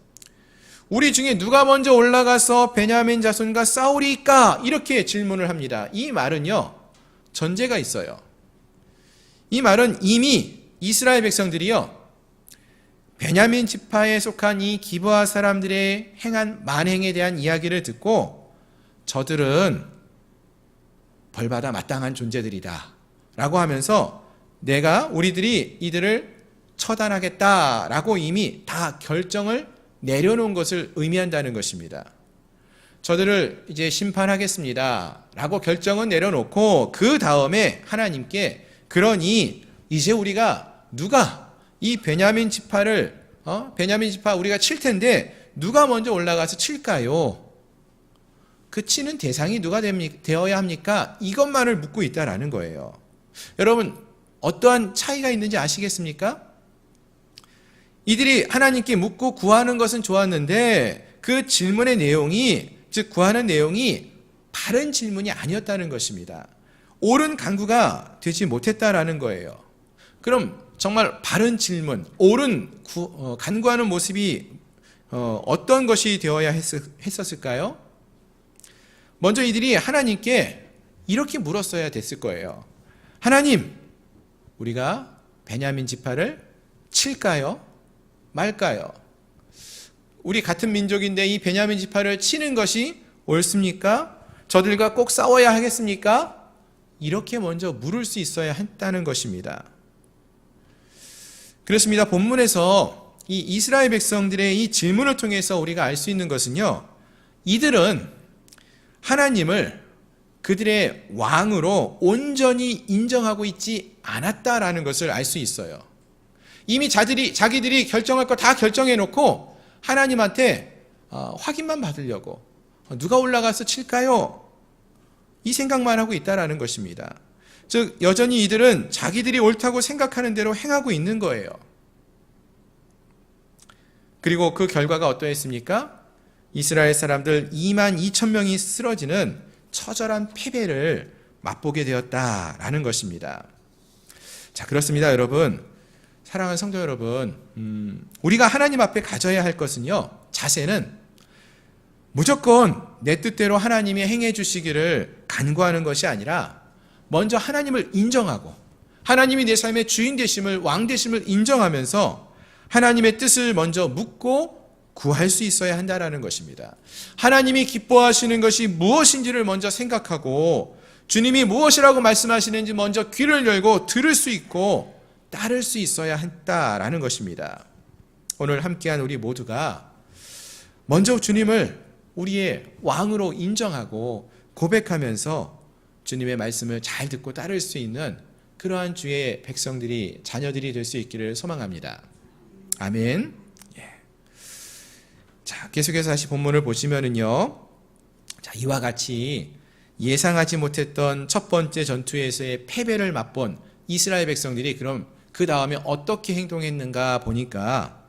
우리 중에 누가 먼저 올라가서 베냐민 자손과 싸우리까? 이렇게 질문을 합니다. 이 말은요 전제가 있어요. 이 말은 이미 이스라엘 백성들이요 베냐민 지파에 속한 이 기브아 사람들의 행한 만행에 대한 이야기를 듣고 저들은 벌받아 마땅한 존재들이다 라고 하면서 우리들이 이들을 처단하겠다라고 이미 다 결정을 내려놓은 것을 의미한다는 것입니다. 저들을 이제 심판하겠습니다 라고 결정은 내려놓고 그 다음에 하나님께 그러니 이제 우리가 누가 이 베냐민 지파 우리가 칠 텐데 누가 먼저 올라가서 칠까요? 그 치는 대상이 누가 되어야 합니까? 이것만을 묻고 있다라는 거예요. 여러분 어떠한 차이가 있는지 아시겠습니까? 이들이 하나님께 묻고 구하는 것은 좋았는데 그 질문의 내용이, 즉 구하는 내용이 바른 질문이 아니었다는 것입니다. 옳은 간구가 되지 못했다라는 거예요. 그럼 정말 바른 질문, 옳은 간구하는 모습이 어떤 것이 되어야 했었을까요? 먼저 이들이 하나님께 이렇게 물었어야 됐을 거예요. 하나님, 우리가 베냐민 지파를 칠까요? 말까요? 우리 같은 민족인데 이 베냐민 지파를 치는 것이 옳습니까? 저들과 꼭 싸워야 하겠습니까? 이렇게 먼저 물을 수 있어야 했다는 것입니다. 그렇습니다. 본문에서 이 이스라엘 백성들의 이 질문을 통해서 우리가 알 수 있는 것은요, 이들은 하나님을 그들의 왕으로 온전히 인정하고 있지 않았다라는 것을 알 수 있어요. 이미 자기들이 결정할 거 다 결정해 놓고 하나님한테 확인만 받으려고 누가 올라가서 칠까요? 이 생각만 하고 있다라는 것입니다. 즉 여전히 이들은 자기들이 옳다고 생각하는 대로 행하고 있는 거예요. 그리고 그 결과가 어떠했습니까? 이스라엘 사람들 22,000명이 쓰러지는 처절한 패배를 맛보게 되었다라는 것입니다. 자, 그렇습니다, 여러분. 사랑하는 성도 들, 여러분, 우리가 하나님 앞에 가져야 할 것은요, 자세는 무조건 내 뜻대로 하나님이 행해 주시기를 간구하는 것이 아니라 먼저 하나님을 인정하고 하나님이 내 삶의 주인 되심을, 왕 되심을 인정하면서 하나님의 뜻을 먼저 묻고 구할 수 있어야 한다라는 것입니다. 하나님이 기뻐하시는 것이 무엇인지를 먼저 생각하고 주님이 무엇이라고 말씀하시는지 먼저 귀를 열고 들을 수 있고 따를 수 있어야 한다라는 것입니다. 오늘 함께한 우리 모두가 먼저 주님을 우리의 왕으로 인정하고 고백하면서 주님의 말씀을 잘 듣고 따를 수 있는 그러한 주의 백성들이, 자녀들이 될 수 있기를 소망합니다. 아멘. 자, 계속해서 다시 본문을 보시면은요. 자, 이와 같이 예상하지 못했던 첫 번째 전투에서의 패배를 맛본 이스라엘 백성들이 그럼 그 다음에 어떻게 행동했는가 보니까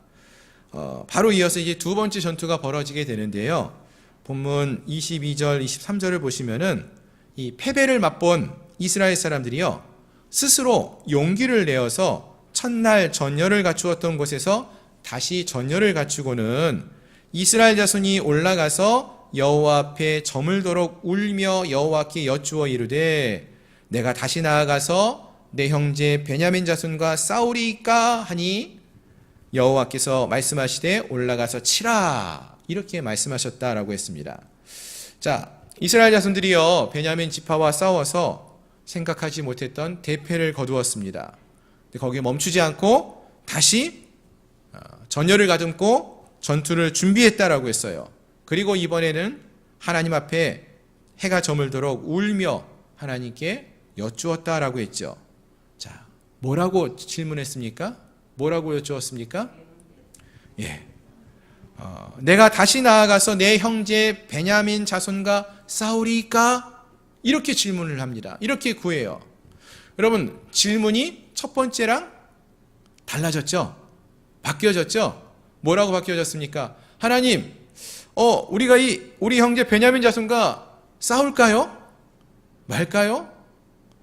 바로 이어서 이제 두 번째 전투가 벌어지게 되는데요. 본문 22절, 23절을 보시면은 이 패배를 맛본 이스라엘 사람들이요. 스스로 용기를 내어서 첫날 전열을 갖추었던 곳에서 다시 전열을 갖추고는 이스라엘 자손이 올라가서 여호와 앞에 저물도록 울며 여호와께 여쭈어 이르되 내가 다시 나아가서 내 형제 베냐민 자손과 싸우리까 하니 여호와께서 말씀하시되 올라가서 치라 이렇게 말씀하셨다라고 했습니다. 자, 이스라엘 자손들이요 베냐민 지파와 싸워서 생각하지 못했던 대패를 거두었습니다. 거기에 멈추지 않고 다시 전열을 가듬고 전투를 준비했다라고 했어요. 그리고 이번에는 하나님 앞에 해가 저물도록 울며 하나님께 여쭈었다라고 했죠. 자, 뭐라고 질문했습니까? 뭐라고 여쭈었습니까? 예. 내가 다시 나아가서 내 형제 베냐민 자손과 싸우리까? 이렇게 질문을 합니다. 이렇게 구해요. 여러분, 질문이 첫 번째랑 달라졌죠? 바뀌어졌죠? 뭐라고 바뀌어졌습니까? 하나님, 우리가 우리 형제 베냐민 자손과 싸울까요? 말까요?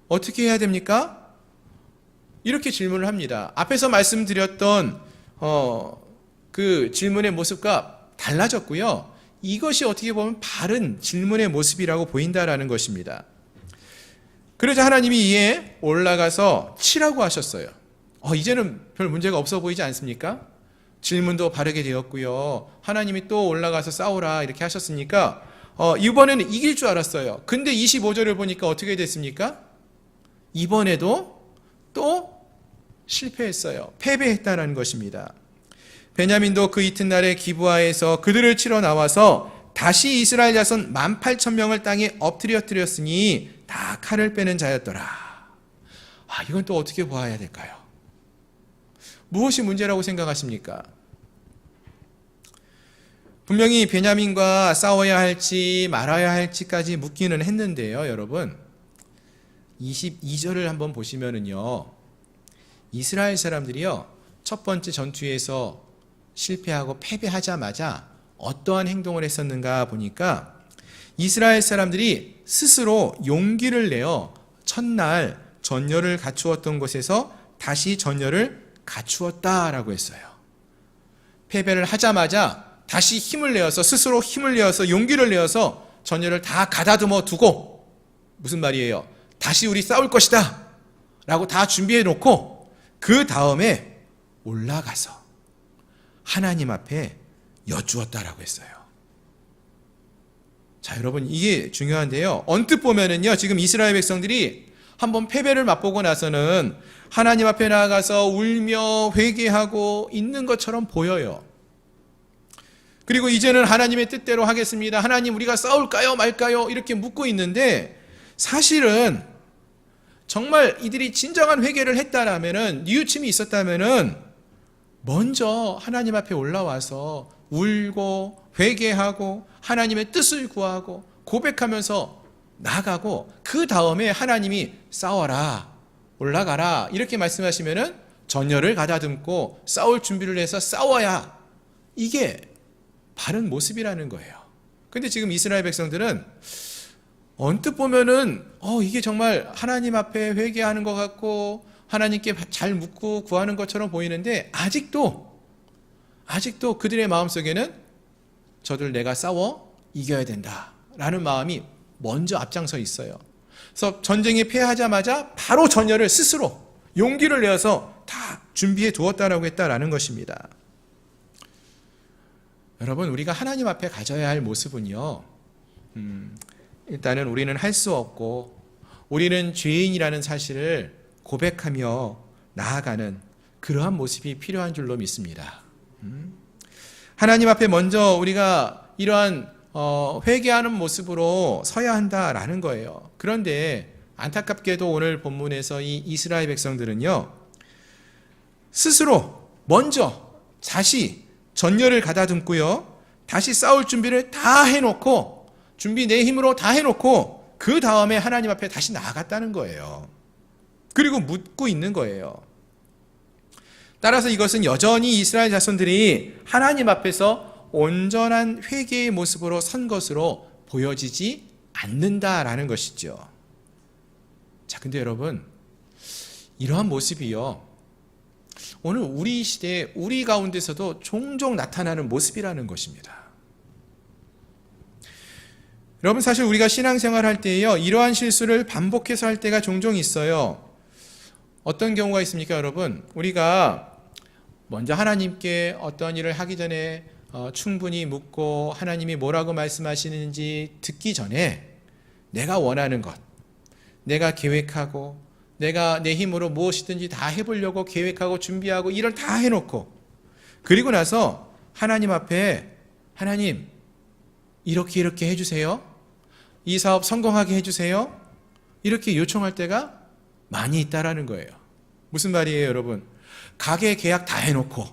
어떻게 해야 됩니까? 이렇게 질문을 합니다. 앞에서 말씀드렸던 그 질문의 모습과 달라졌고요. 이것이 어떻게 보면 바른 질문의 모습이라고 보인다라는 것입니다. 그러자 하나님이 이에 올라가서 치라고 하셨어요. 이제는 별 문제가 없어 보이지 않습니까? 질문도 바르게 되었고요. 하나님이 또 올라가서 싸우라 이렇게 하셨으니까 이번에는 이길 줄 알았어요. 근데 25절을 보니까 어떻게 됐습니까? 이번에도 또 실패했어요. 패배했다는 것입니다. 베냐민도 그 이튿날에 기브아에서 그들을 치러 나와서 다시 이스라엘 자손 18,000명을 땅에 엎드렸으니 다 칼을 빼는 자였더라. 이건 또 어떻게 보아야 될까요? 무엇이 문제라고 생각하십니까? 분명히 베냐민과 싸워야 할지 말아야 할지까지 묻기는 했는데요, 여러분. 22절을 한번 보시면은요. 이스라엘 사람들이요. 첫 번째 전투에서 실패하고 패배하자마자 어떠한 행동을 했었는가 보니까 이스라엘 사람들이 스스로 용기를 내어 첫날 전열을 갖추었던 곳에서 다시 전열을 갖추었다라고 했어요. 패배를 하자마자 다시 힘을 내어서 스스로 힘을 내어서 용기를 내어서 전열을 다 가다듬어 두고 무슨 말이에요? 다시 우리 싸울 것이다 라고 다 준비해 놓고 그 다음에 올라가서 하나님 앞에 여쭈었다라고 했어요. 자, 여러분 이게 중요한데요. 언뜻 보면은요, 지금 이스라엘 백성들이 한번 패배를 맛보고 나서는 하나님 앞에 나아가서 울며 회개하고 있는 것처럼 보여요. 그리고 이제는 하나님의 뜻대로 하겠습니다. 하나님, 우리가 싸울까요 말까요? 이렇게 묻고 있는데 사실은 정말 이들이 진정한 회개를 했다라면은, 뉘우침이 있었다면은 먼저 하나님 앞에 올라와서 울고 회개하고 하나님의 뜻을 구하고 고백하면서 나가고 그 다음에 하나님이 싸워라, 올라가라 이렇게 말씀하시면은 전열을 가다듬고 싸울 준비를 해서 싸워야 이게 바른 모습이라는 거예요. 근데 지금 이스라엘 백성들은 언뜻 보면은 이게 정말 하나님 앞에 회개하는 것 같고 하나님께 잘 묻고 구하는 것처럼 보이는데 아직도 그들의 마음속에는 저들 내가 싸워 이겨야 된다라는 마음이 먼저 앞장서 있어요. 그래서 전쟁에 패하자마자 바로 전열을 스스로 용기를 내어서 다 준비해 두었다라고 했다라는 것입니다. 여러분, 우리가 하나님 앞에 가져야 할 모습은요, 일단은 우리는 할 수 없고 우리는 죄인이라는 사실을 고백하며 나아가는 그러한 모습이 필요한 줄로 믿습니다. 하나님 앞에 먼저 우리가 이러한 회개하는 모습으로 서야 한다라는 거예요. 그런데 안타깝게도 오늘 본문에서 이 이스라엘 백성들은요, 스스로 먼저 다시 전열을 가다듬고요, 다시 싸울 준비를 다 해놓고, 준비 내 힘으로 다 해놓고 그 다음에 하나님 앞에 다시 나아갔다는 거예요. 그리고 묻고 있는 거예요. 따라서 이것은 여전히 이스라엘 자손들이 하나님 앞에서 온전한 회개의 모습으로 선 것으로 보여지지 않는다라는 것이죠. 자, 근데 여러분, 이러한 모습이요, 오늘 우리 시대에 우리 가운데서도 종종 나타나는 모습이라는 것입니다. 여러분, 사실 우리가 신앙생활 할 때에요, 이러한 실수를 반복해서 할 때가 종종 있어요. 어떤 경우가 있습니까, 여러분? 우리가 먼저 하나님께 어떤 일을 하기 전에 충분히 묻고 하나님이 뭐라고 말씀하시는지 듣기 전에 내가 원하는 것, 내가 계획하고 내가 내 힘으로 무엇이든지 다 해보려고 계획하고 준비하고 일을 다 해놓고, 그리고 나서 하나님 앞에 하나님 이렇게 해주세요, 이 사업 성공하게 해주세요, 이렇게 요청할 때가 많이 있다라는 거예요. 무슨 말이에요, 여러분? 가게 계약 다 해놓고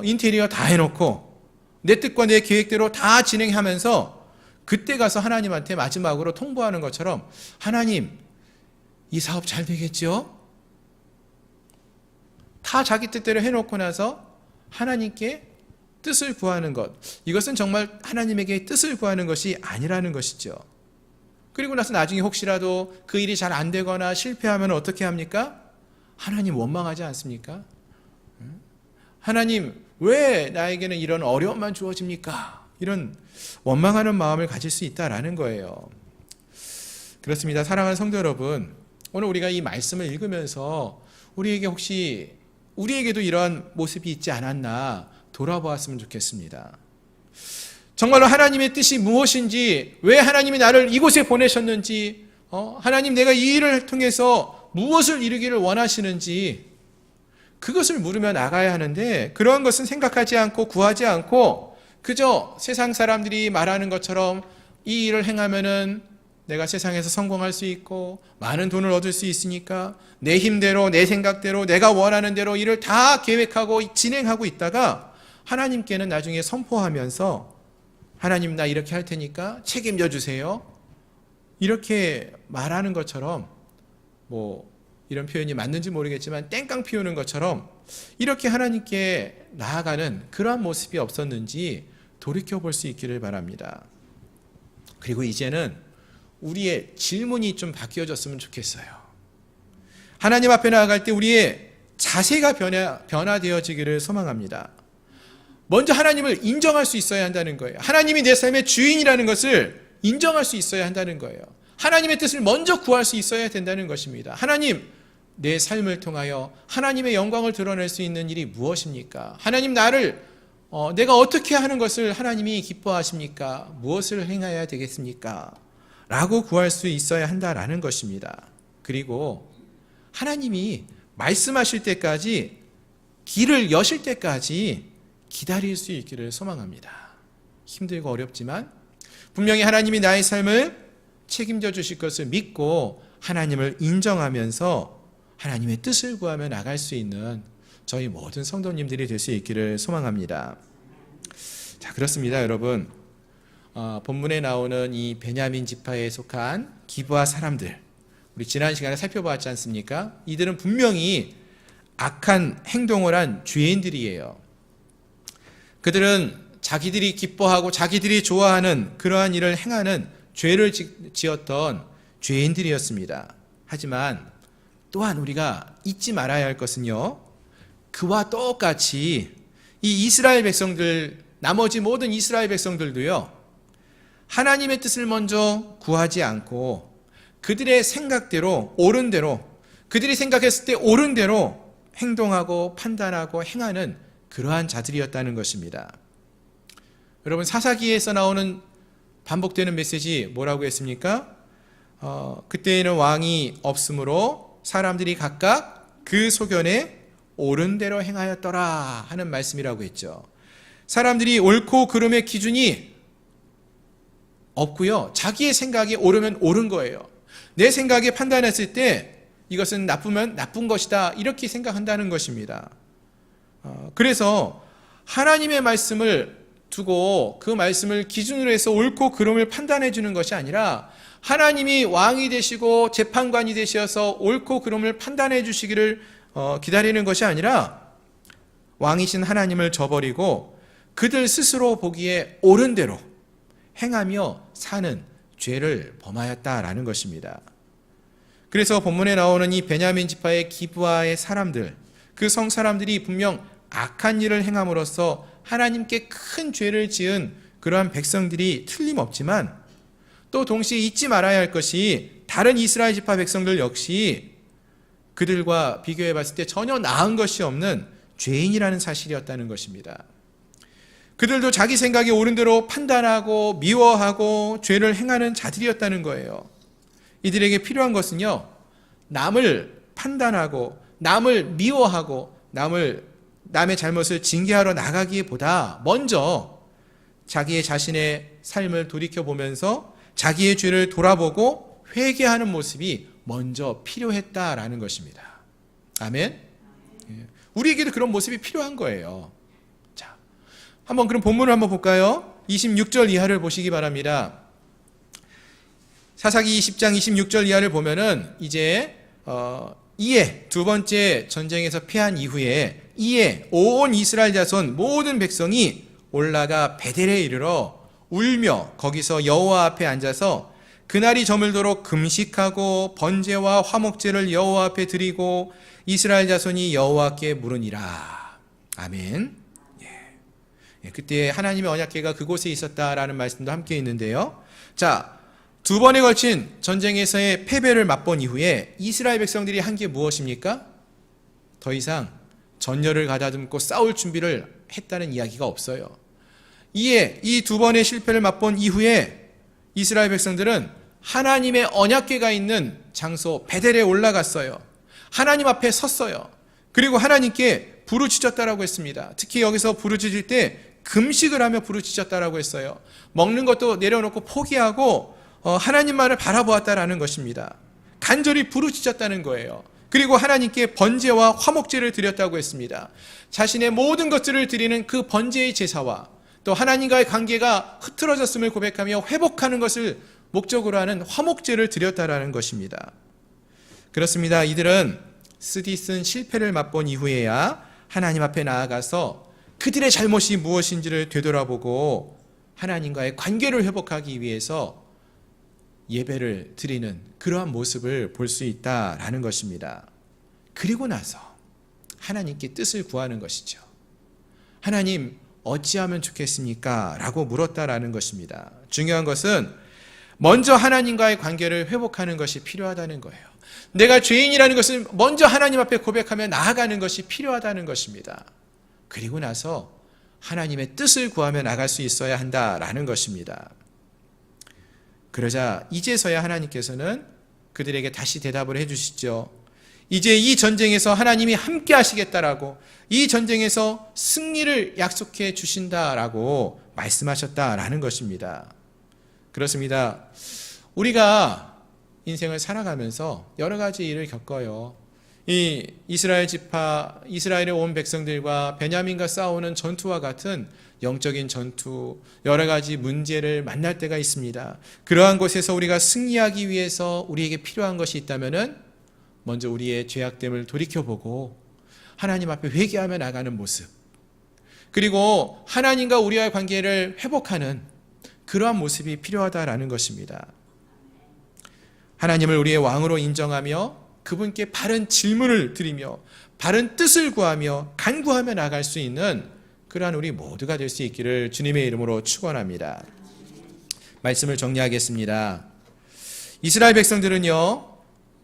인테리어 다 해놓고 내 뜻과 내 계획대로 다 진행하면서 그때 가서 하나님한테 마지막으로 통보하는 것처럼, 하나님 이 사업 잘 되겠죠? 다 자기 뜻대로 해놓고 나서 하나님께 뜻을 구하는 것, 이것은 정말 하나님에게 뜻을 구하는 것이 아니라는 것이죠. 그리고 나서 나중에 혹시라도 그 일이 잘 안 되거나 실패하면 어떻게 합니까? 하나님 원망하지 않습니까? 하나님 왜 나에게는 이런 어려움만 주어집니까? 이런 원망하는 마음을 가질 수 있다라는 거예요. 그렇습니다. 사랑하는 성도 여러분, 오늘 우리가 이 말씀을 읽으면서 우리에게도 이러한 모습이 있지 않았나 돌아보았으면 좋겠습니다. 정말로 하나님의 뜻이 무엇인지, 왜 하나님이 나를 이곳에 보내셨는지, 하나님 내가 이 일을 통해서 무엇을 이루기를 원하시는지, 그것을 물으며 나가야 하는데, 그러한 것은 생각하지 않고 구하지 않고 그저 세상 사람들이 말하는 것처럼 이 일을 행하면은 내가 세상에서 성공할 수 있고 많은 돈을 얻을 수 있으니까 내 힘대로 내 생각대로 내가 원하는 대로 일을 다 계획하고 진행하고 있다가 하나님께는 나중에 선포하면서 하나님 나 이렇게 할 테니까 책임져 주세요, 이렇게 말하는 것처럼, 이런 표현이 맞는지 모르겠지만 땡깡 피우는 것처럼 이렇게 하나님께 나아가는 그러한 모습이 없었는지 돌이켜볼 수 있기를 바랍니다. 그리고 이제는 우리의 질문이 좀 바뀌어졌으면 좋겠어요. 하나님 앞에 나아갈 때 우리의 자세가 변화되어지기를 소망합니다. 먼저 하나님을 인정할 수 있어야 한다는 거예요. 하나님이 내 삶의 주인이라는 것을 인정할 수 있어야 한다는 거예요. 하나님의 뜻을 먼저 구할 수 있어야 된다는 것입니다. 하나님, 내 삶을 통하여 하나님의 영광을 드러낼 수 있는 일이 무엇입니까? 하나님, 내가 어떻게 하는 것을 하나님이 기뻐하십니까? 무엇을 행해야 되겠습니까? 라고 구할 수 있어야 한다라는 것입니다. 그리고 하나님이 말씀하실 때까지, 길을 여실 때까지 기다릴 수 있기를 소망합니다. 힘들고 어렵지만 분명히 하나님이 나의 삶을 책임져 주실 것을 믿고 하나님을 인정하면서 하나님의 뜻을 구하며 나갈 수 있는 저희 모든 성도님들이 될 수 있기를 소망합니다. 자, 그렇습니다, 여러분. 본문에 나오는 이 베냐민 지파에 속한 기브아 사람들, 우리 지난 시간에 살펴봤지 않습니까? 이들은 분명히 악한 행동을 한 죄인들이에요. 그들은 자기들이 기뻐하고 자기들이 좋아하는 그러한 일을 행하는 죄를 지었던 죄인들이었습니다. 하지만 또한 우리가 잊지 말아야 할 것은요, 그와 똑같이 이 이스라엘 백성들, 나머지 모든 이스라엘 백성들도요, 하나님의 뜻을 먼저 구하지 않고 그들의 생각대로, 옳은 대로, 그들이 생각했을 때 옳은 대로 행동하고 판단하고 행하는 그러한 자들이었다는 것입니다. 여러분, 사사기에서 나오는 반복되는 메시지 뭐라고 했습니까? 그때에는 왕이 없으므로 사람들이 각각 그 소견에 옳은 대로 행하였더라 하는 말씀이라고 했죠. 사람들이 옳고 그름의 기준이 없고요. 자기의 생각이 옳으면 옳은 거예요. 내 생각에 판단했을 때 이것은 나쁘면 나쁜 것이다 이렇게 생각한다는 것입니다. 그래서 하나님의 말씀을 두고 그 말씀을 기준으로 해서 옳고 그름을 판단해 주는 것이 아니라 하나님이 왕이 되시고 재판관이 되셔서 옳고 그름을 판단해 주시기를 기다리는 것이 아니라 왕이신 하나님을 저버리고 그들 스스로 보기에 옳은 대로 행하며 사는 죄를 범하였다라는 것입니다. 그래서 본문에 나오는 이 베냐민 지파의 기브아의 사람들, 그 성 사람들이 분명 악한 일을 행함으로써 하나님께 큰 죄를 지은 그러한 백성들이 틀림없지만 또 동시에 잊지 말아야 할 것이 다른 이스라엘 지파 백성들 역시 그들과 비교해 봤을 때 전혀 나은 것이 없는 죄인이라는 사실이었다는 것입니다. 그들도 자기 생각이 옳은 대로 판단하고 미워하고 죄를 행하는 자들이었다는 거예요. 이들에게 필요한 것은요, 남을 판단하고 남을 미워하고 남의 잘못을 징계하러 나가기보다 먼저 자기의 자신의 삶을 돌이켜보면서 자기의 죄를 돌아보고 회개하는 모습이 먼저 필요했다라는 것입니다. 아멘. 우리에게도 그런 모습이 필요한 거예요. 자, 한번 그럼 본문을 한번 볼까요? 26절 이하를 보시기 바랍니다. 사사기 20장 26절 이하를 보면은 이제 이에 두 번째 전쟁에서 패한 이후에 이에 온 이스라엘 자손 모든 백성이 올라가 베델에 이르러 울며 거기서 여호와 앞에 앉아서 그날이 저물도록 금식하고 번제와 화목제를 여호와 앞에 드리고 이스라엘 자손이 여호와께 물으니라. 아멘. 그때 하나님의 언약궤가 그곳에 있었다라는 말씀도 함께 있는데요. 자, 두 번에 걸친 전쟁에서의 패배를 맛본 이후에 이스라엘 백성들이 한 게 무엇입니까? 더 이상 전열을 가다듬고 싸울 준비를 했다는 이야기가 없어요. 이에 이 두 번의 실패를 맛본 이후에 이스라엘 백성들은 하나님의 언약궤가 있는 장소 베델에 올라갔어요. 하나님 앞에 섰어요. 그리고 하나님께 부르짖었다라고 했습니다. 특히 여기서 부르짖을 때 금식을 하며 부르짖었다라고 했어요. 먹는 것도 내려놓고 포기하고 하나님만을 바라보았다라는 것입니다. 간절히 부르짖었다는 거예요. 그리고 하나님께 번제와 화목제를 드렸다고 했습니다. 자신의 모든 것들을 드리는 그 번제의 제사와 또 하나님과의 관계가 흐트러졌음을 고백하며 회복하는 것을 목적으로 하는 화목제를 드렸다라는 것입니다. 그렇습니다. 이들은 쓰디쓴 실패를 맛본 이후에야 하나님 앞에 나아가서 그들의 잘못이 무엇인지를 되돌아보고 하나님과의 관계를 회복하기 위해서 예배를 드리는 그러한 모습을 볼 수 있다라는 것입니다. 그리고 나서 하나님께 뜻을 구하는 것이죠. 하나님, 어찌하면 좋겠습니까? 라고 물었다라는 것입니다. 중요한 것은 먼저 하나님과의 관계를 회복하는 것이 필요하다는 거예요. 내가 죄인이라는 것을 먼저 하나님 앞에 고백하며 나아가는 것이 필요하다는 것입니다. 그리고 나서 하나님의 뜻을 구하며 나갈 수 있어야 한다라는 것입니다. 그러자 이제서야 하나님께서는 그들에게 다시 대답을 해주시죠. 이제 이 전쟁에서 하나님이 함께 하시겠다라고, 이 전쟁에서 승리를 약속해 주신다라고 말씀하셨다라는 것입니다. 그렇습니다. 우리가 인생을 살아가면서 여러 가지 일을 겪어요. 이 이스라엘 지파, 이스라엘에 온 백성들과 베냐민과 싸우는 전투와 같은 영적인 전투, 여러 가지 문제를 만날 때가 있습니다. 그러한 곳에서 우리가 승리하기 위해서 우리에게 필요한 것이 있다면은 먼저 우리의 죄악됨을 돌이켜보고 하나님 앞에 회개하며 나가는 모습, 그리고 하나님과 우리와의 관계를 회복하는 그러한 모습이 필요하다라는 것입니다. 하나님을 우리의 왕으로 인정하며 그분께 바른 질문을 드리며 바른 뜻을 구하며 간구하며 나갈 수 있는 그러한 우리 모두가 될 수 있기를 주님의 이름으로 축원합니다. 말씀을 정리하겠습니다. 이스라엘 백성들은요,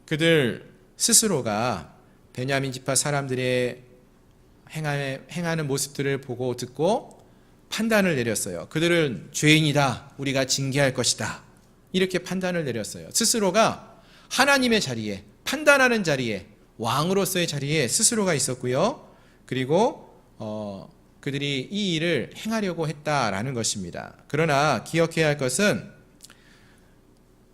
그들 스스로가 베냐민 지파 사람들의 행하는 모습들을 보고 듣고 판단을 내렸어요. 그들은 죄인이다, 우리가 징계할 것이다, 이렇게 판단을 내렸어요. 스스로가 하나님의 자리에, 판단하는 자리에, 왕으로서의 자리에 스스로가 있었고요. 그리고 그들이 이 일을 행하려고 했다라는 것입니다. 그러나 기억해야 할 것은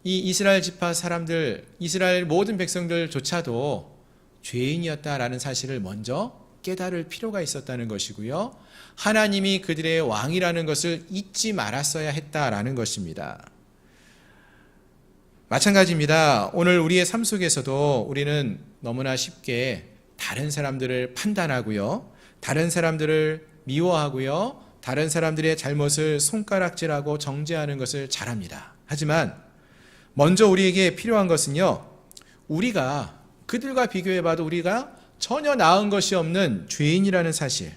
이 이스라엘 지파 사람들, 이스라엘 모든 백성들조차도 죄인이었다라는 사실을 먼저 깨달을 필요가 있었다는 것이고요. 하나님이 그들의 왕이라는 것을 잊지 말았어야 했다라는 것입니다. 마찬가지입니다. 오늘 우리의 삶 속에서도 우리는 너무나 쉽게 다른 사람들을 판단하고요, 다른 사람들을 미워하고요, 다른 사람들의 잘못을 손가락질하고 정죄하는 것을 잘합니다. 하지만 먼저 우리에게 필요한 것은요, 우리가 그들과 비교해봐도 우리가 전혀 나은 것이 없는 죄인이라는 사실,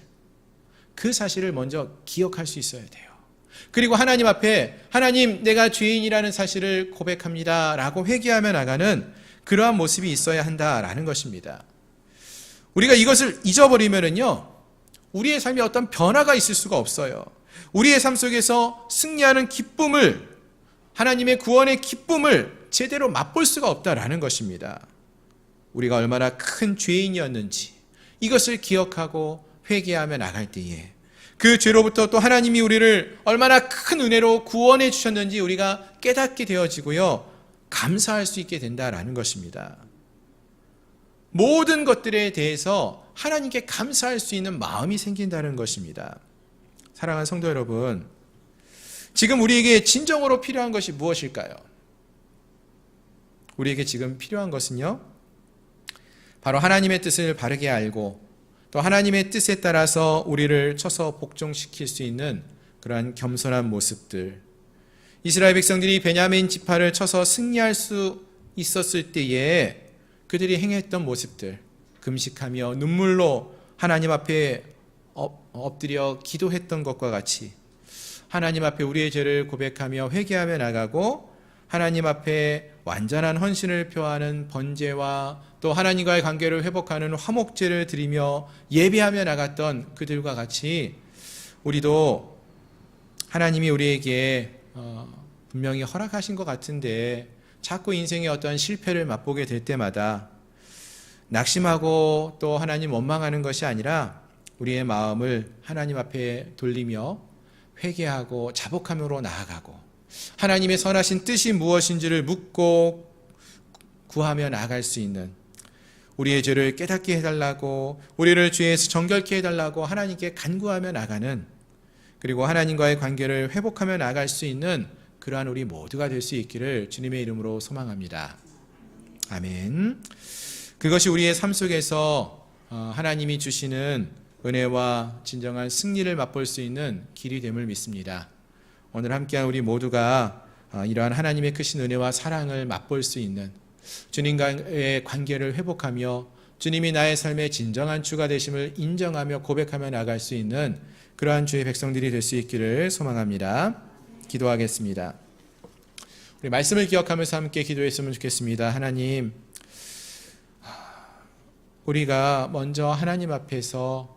그 사실을 먼저 기억할 수 있어야 돼요. 그리고 하나님 앞에, 하나님, 내가 죄인이라는 사실을 고백합니다 라고 회개하며 나가는 그러한 모습이 있어야 한다라는 것입니다. 우리가 이것을 잊어버리면은요, 우리의 삶에 어떤 변화가 있을 수가 없어요. 우리의 삶 속에서 승리하는 기쁨을, 하나님의 구원의 기쁨을 제대로 맛볼 수가 없다라는 것입니다. 우리가 얼마나 큰 죄인이었는지 이것을 기억하고 회개하며 나갈 때에 그 죄로부터 또 하나님이 우리를 얼마나 큰 은혜로 구원해 주셨는지 우리가 깨닫게 되어지고요, 감사할 수 있게 된다라는 것입니다. 모든 것들에 대해서 하나님께 감사할 수 있는 마음이 생긴다는 것입니다. 사랑하는 성도 여러분, 지금 우리에게 진정으로 필요한 것이 무엇일까요? 우리에게 지금 필요한 것은요, 바로 하나님의 뜻을 바르게 알고 또 하나님의 뜻에 따라서 우리를 쳐서 복종시킬 수 있는 그러한 겸손한 모습들, 이스라엘 백성들이 베냐민 지파를 쳐서 승리할 수 있었을 때에 그들이 행했던 모습들, 금식하며 눈물로 하나님 앞에 엎드려 기도했던 것과 같이 하나님 앞에 우리의 죄를 고백하며 회개하며 나가고 하나님 앞에 완전한 헌신을 표하는 번제와 또 하나님과의 관계를 회복하는 화목제를 드리며 예배하며 나갔던 그들과 같이 우리도 하나님이 우리에게 분명히 허락하신 것 같은데 자꾸 인생의 어떤 실패를 맛보게 될 때마다 낙심하고 또 하나님 원망하는 것이 아니라 우리의 마음을 하나님 앞에 돌리며 회개하고 자복함으로 나아가고 하나님의 선하신 뜻이 무엇인지를 묻고 구하며 나아갈 수 있는, 우리의 죄를 깨닫게 해달라고, 우리를 죄에서 정결케 해달라고 하나님께 간구하며 나가는, 그리고 하나님과의 관계를 회복하며 나아갈 수 있는 그러한 우리 모두가 될 수 있기를 주님의 이름으로 소망합니다. 아멘. 그것이 우리의 삶 속에서 하나님이 주시는 은혜와 진정한 승리를 맛볼 수 있는 길이 됨을 믿습니다. 오늘 함께한 우리 모두가 이러한 하나님의 크신 은혜와 사랑을 맛볼 수 있는, 주님과의 관계를 회복하며 주님이 나의 삶의 진정한 주가 되심을 인정하며 고백하며 나갈 수 있는 그러한 주의 백성들이 될 수 있기를 소망합니다. 기도하겠습니다. 우리 말씀을 기억하면서 함께 기도했으면 좋겠습니다. 하나님, 우리가 먼저 하나님 앞에서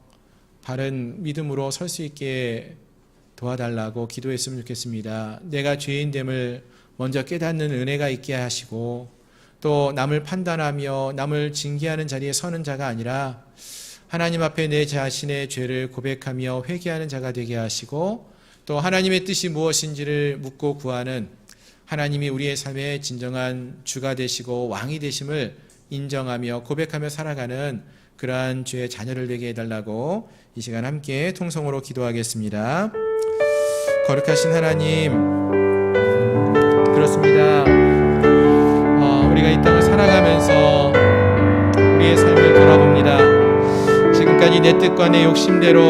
바른 믿음으로 설 수 있게 도와달라고 기도했으면 좋겠습니다. 내가 죄인됨을 먼저 깨닫는 은혜가 있게 하시고 또 남을 판단하며 남을 징계하는 자리에 서는 자가 아니라 하나님 앞에 내 자신의 죄를 고백하며 회개하는 자가 되게 하시고 또 하나님의 뜻이 무엇인지를 묻고 구하는, 하나님이 우리의 삶의 진정한 주가 되시고 왕이 되심을 인정하며 고백하며 살아가는 그러한 주의 자녀를 되게 해달라고 이 시간 함께 통성으로 기도하겠습니다. 거룩하신 하나님, 그렇습니다. 우리가 이 땅을 살아가면서 우리의 삶을 돌아봅니다. 지금까지 내 뜻과 내 욕심대로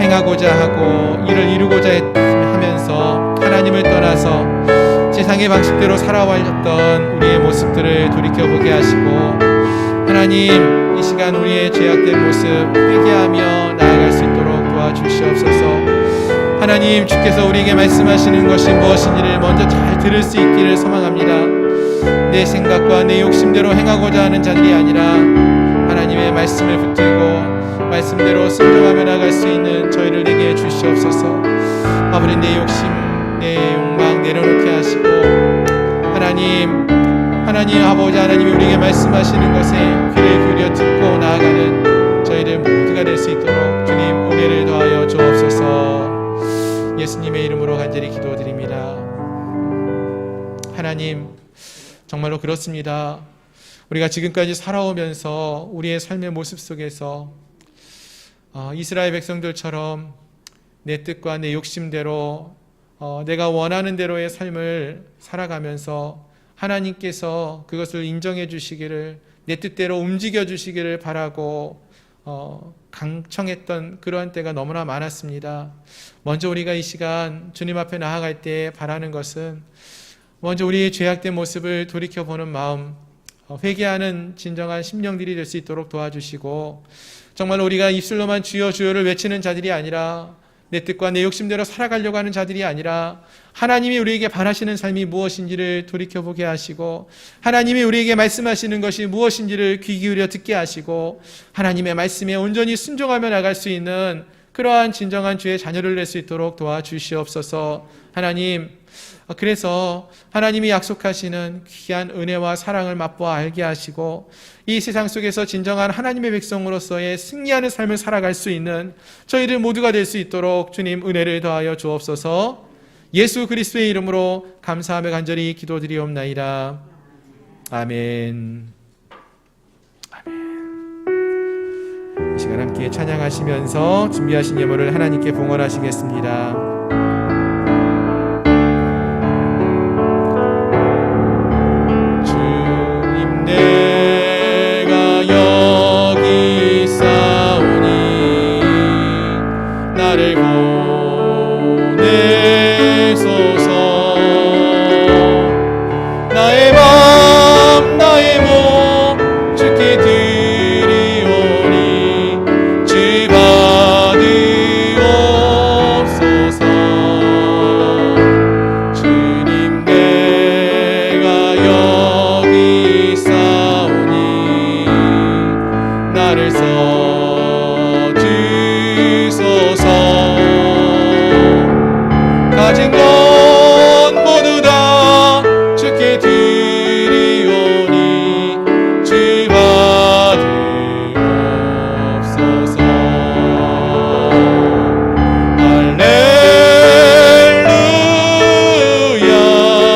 행하고자 하고 일을 이루고자 하면서 하나님을 떠나서 세상의 방식대로 살아왔던 우리의 모습들을 돌이켜보게 하시고, 하나님, 이 시간 우리의 죄악된 모습 회개하며 나아갈 수 있도록 도와주시옵소서. 하나님, 주께서 우리에게 말씀하시는 것이 무엇인지를 먼저 잘 들을 수 있기를 소망합니다. 내 생각과 내 욕심대로 행하고자 하는 자들이 아니라 하나님의 말씀을 붙들고 말씀대로 순종하며 나갈 수 있는 저희를 내게 주시옵소서. 아버지, 내 욕심, 내 욕망 내려놓게 하시고 하나님 아버지, 하나님이 우리에게 말씀하시는 것에 귀를 기울여 듣고 나아가는 저희들 모두가 될 수 있도록 주님 은혜를 더하여 주옵소서. 예수님의 이름으로 간절히 기도드립니다. 하나님, 정말로 그렇습니다. 우리가 지금까지 살아오면서 우리의 삶의 모습 속에서 이스라엘 백성들처럼 내 뜻과 내 욕심대로 내가 원하는 대로의 삶을 살아가면서 하나님께서 그것을 인정해 주시기를, 내 뜻대로 움직여 주시기를 바라고 강청했던 그러한 때가 너무나 많았습니다. 먼저 우리가 이 시간 주님 앞에 나아갈 때 바라는 것은 먼저 우리의 죄악된 모습을 돌이켜보는 마음, 회개하는 진정한 심령들이 될 수 있도록 도와주시고, 정말 우리가 입술로만 주여 주여를 외치는 자들이 아니라, 내 뜻과 내 욕심대로 살아가려고 하는 자들이 아니라 하나님이 우리에게 바라시는 삶이 무엇인지를 돌이켜보게 하시고, 하나님이 우리에게 말씀하시는 것이 무엇인지를 귀 기울여 듣게 하시고, 하나님의 말씀에 온전히 순종하며 나갈 수 있는 그러한 진정한 주의 자녀를 낼 수 있도록 도와주시옵소서. 하나님, 그래서 하나님이 약속하시는 귀한 은혜와 사랑을 맛보아 알게 하시고, 이 세상 속에서 진정한 하나님의 백성으로서의 승리하는 삶을 살아갈 수 있는 저희들 모두가 될 수 있도록 주님 은혜를 더하여 주옵소서. 예수 그리스도의 이름으로 감사하며 간절히 기도드리옵나이다. 아멘. 이 시간 함께 찬양하시면서 준비하신 예물을 하나님께 봉헌하시겠습니다. 가진 것 모두 다 주께 드리오니 주 받으옵소서. 할렐루야 할렐루야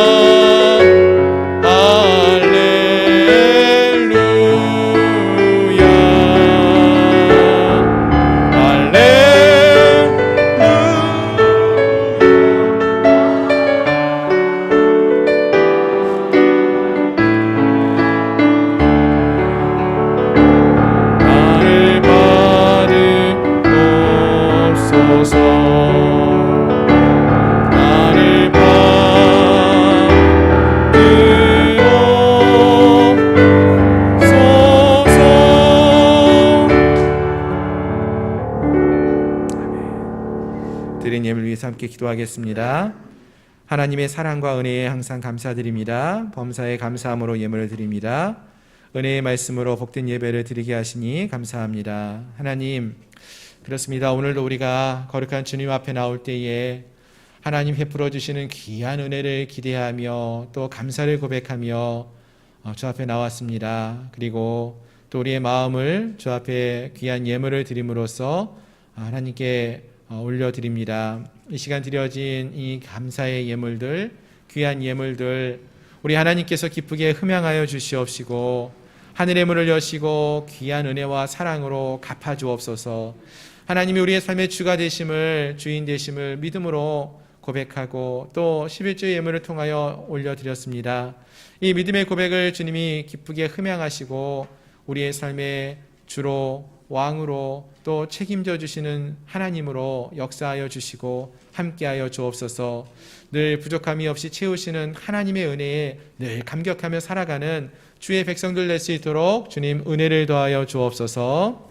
드린 예물 위해서 함께 기도하겠습니다. 하나님의 사랑과 은혜에 항상 감사드립니다. 범사에 감사함으로 예물을 드립니다. 은혜의 말씀으로 복된 예배를 드리게 하시니 감사합니다. 하나님, 그렇습니다. 오늘도 우리가 거룩한 주님 앞에 나올 때에 하나님 베풀어 주시는 귀한 은혜를 기대하며 또 감사를 고백하며 주 앞에 나왔습니다. 그리고 또 우리의 마음을 주 앞에 귀한 예물을 드림으로써 하나님께 올려드립니다. 이 시간 드려진 이 감사의 예물들, 귀한 예물들 우리 하나님께서 기쁘게 흠양하여 주시옵시고 하늘의 문을 여시고 귀한 은혜와 사랑으로 갚아주옵소서. 하나님이 우리의 삶의 주가 되심을, 주인 되심을 믿음으로 고백하고 또 11조 예물을 통하여 올려드렸습니다. 이 믿음의 고백을 주님이 기쁘게 흠양하시고 우리의 삶의 주로 왕으로 또 책임져 주시는 하나님으로 역사하여 주시고 함께하여 주옵소서. 늘 부족함이 없이 채우시는 하나님의 은혜에 늘 감격하며 살아가는 주의 백성들 될 수 있도록 주님 은혜를 더하여 주옵소서.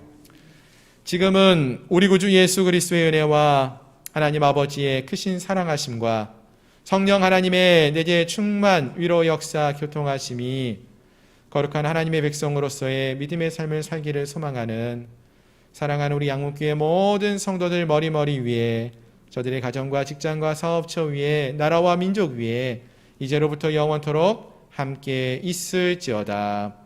지금은 우리 구주 예수 그리스도의 은혜와 하나님 아버지의 크신 사랑하심과 성령 하나님의 내재 충만 위로 역사 교통하심이 거룩한 하나님의 백성으로서의 믿음의 삶을 살기를 소망하는 사랑하는 우리 양문교회 모든 성도들 머리머리 위에 저들의 가정과 직장과 사업처 위에 나라와 민족 위에 이제로부터 영원토록 함께 있을지어다.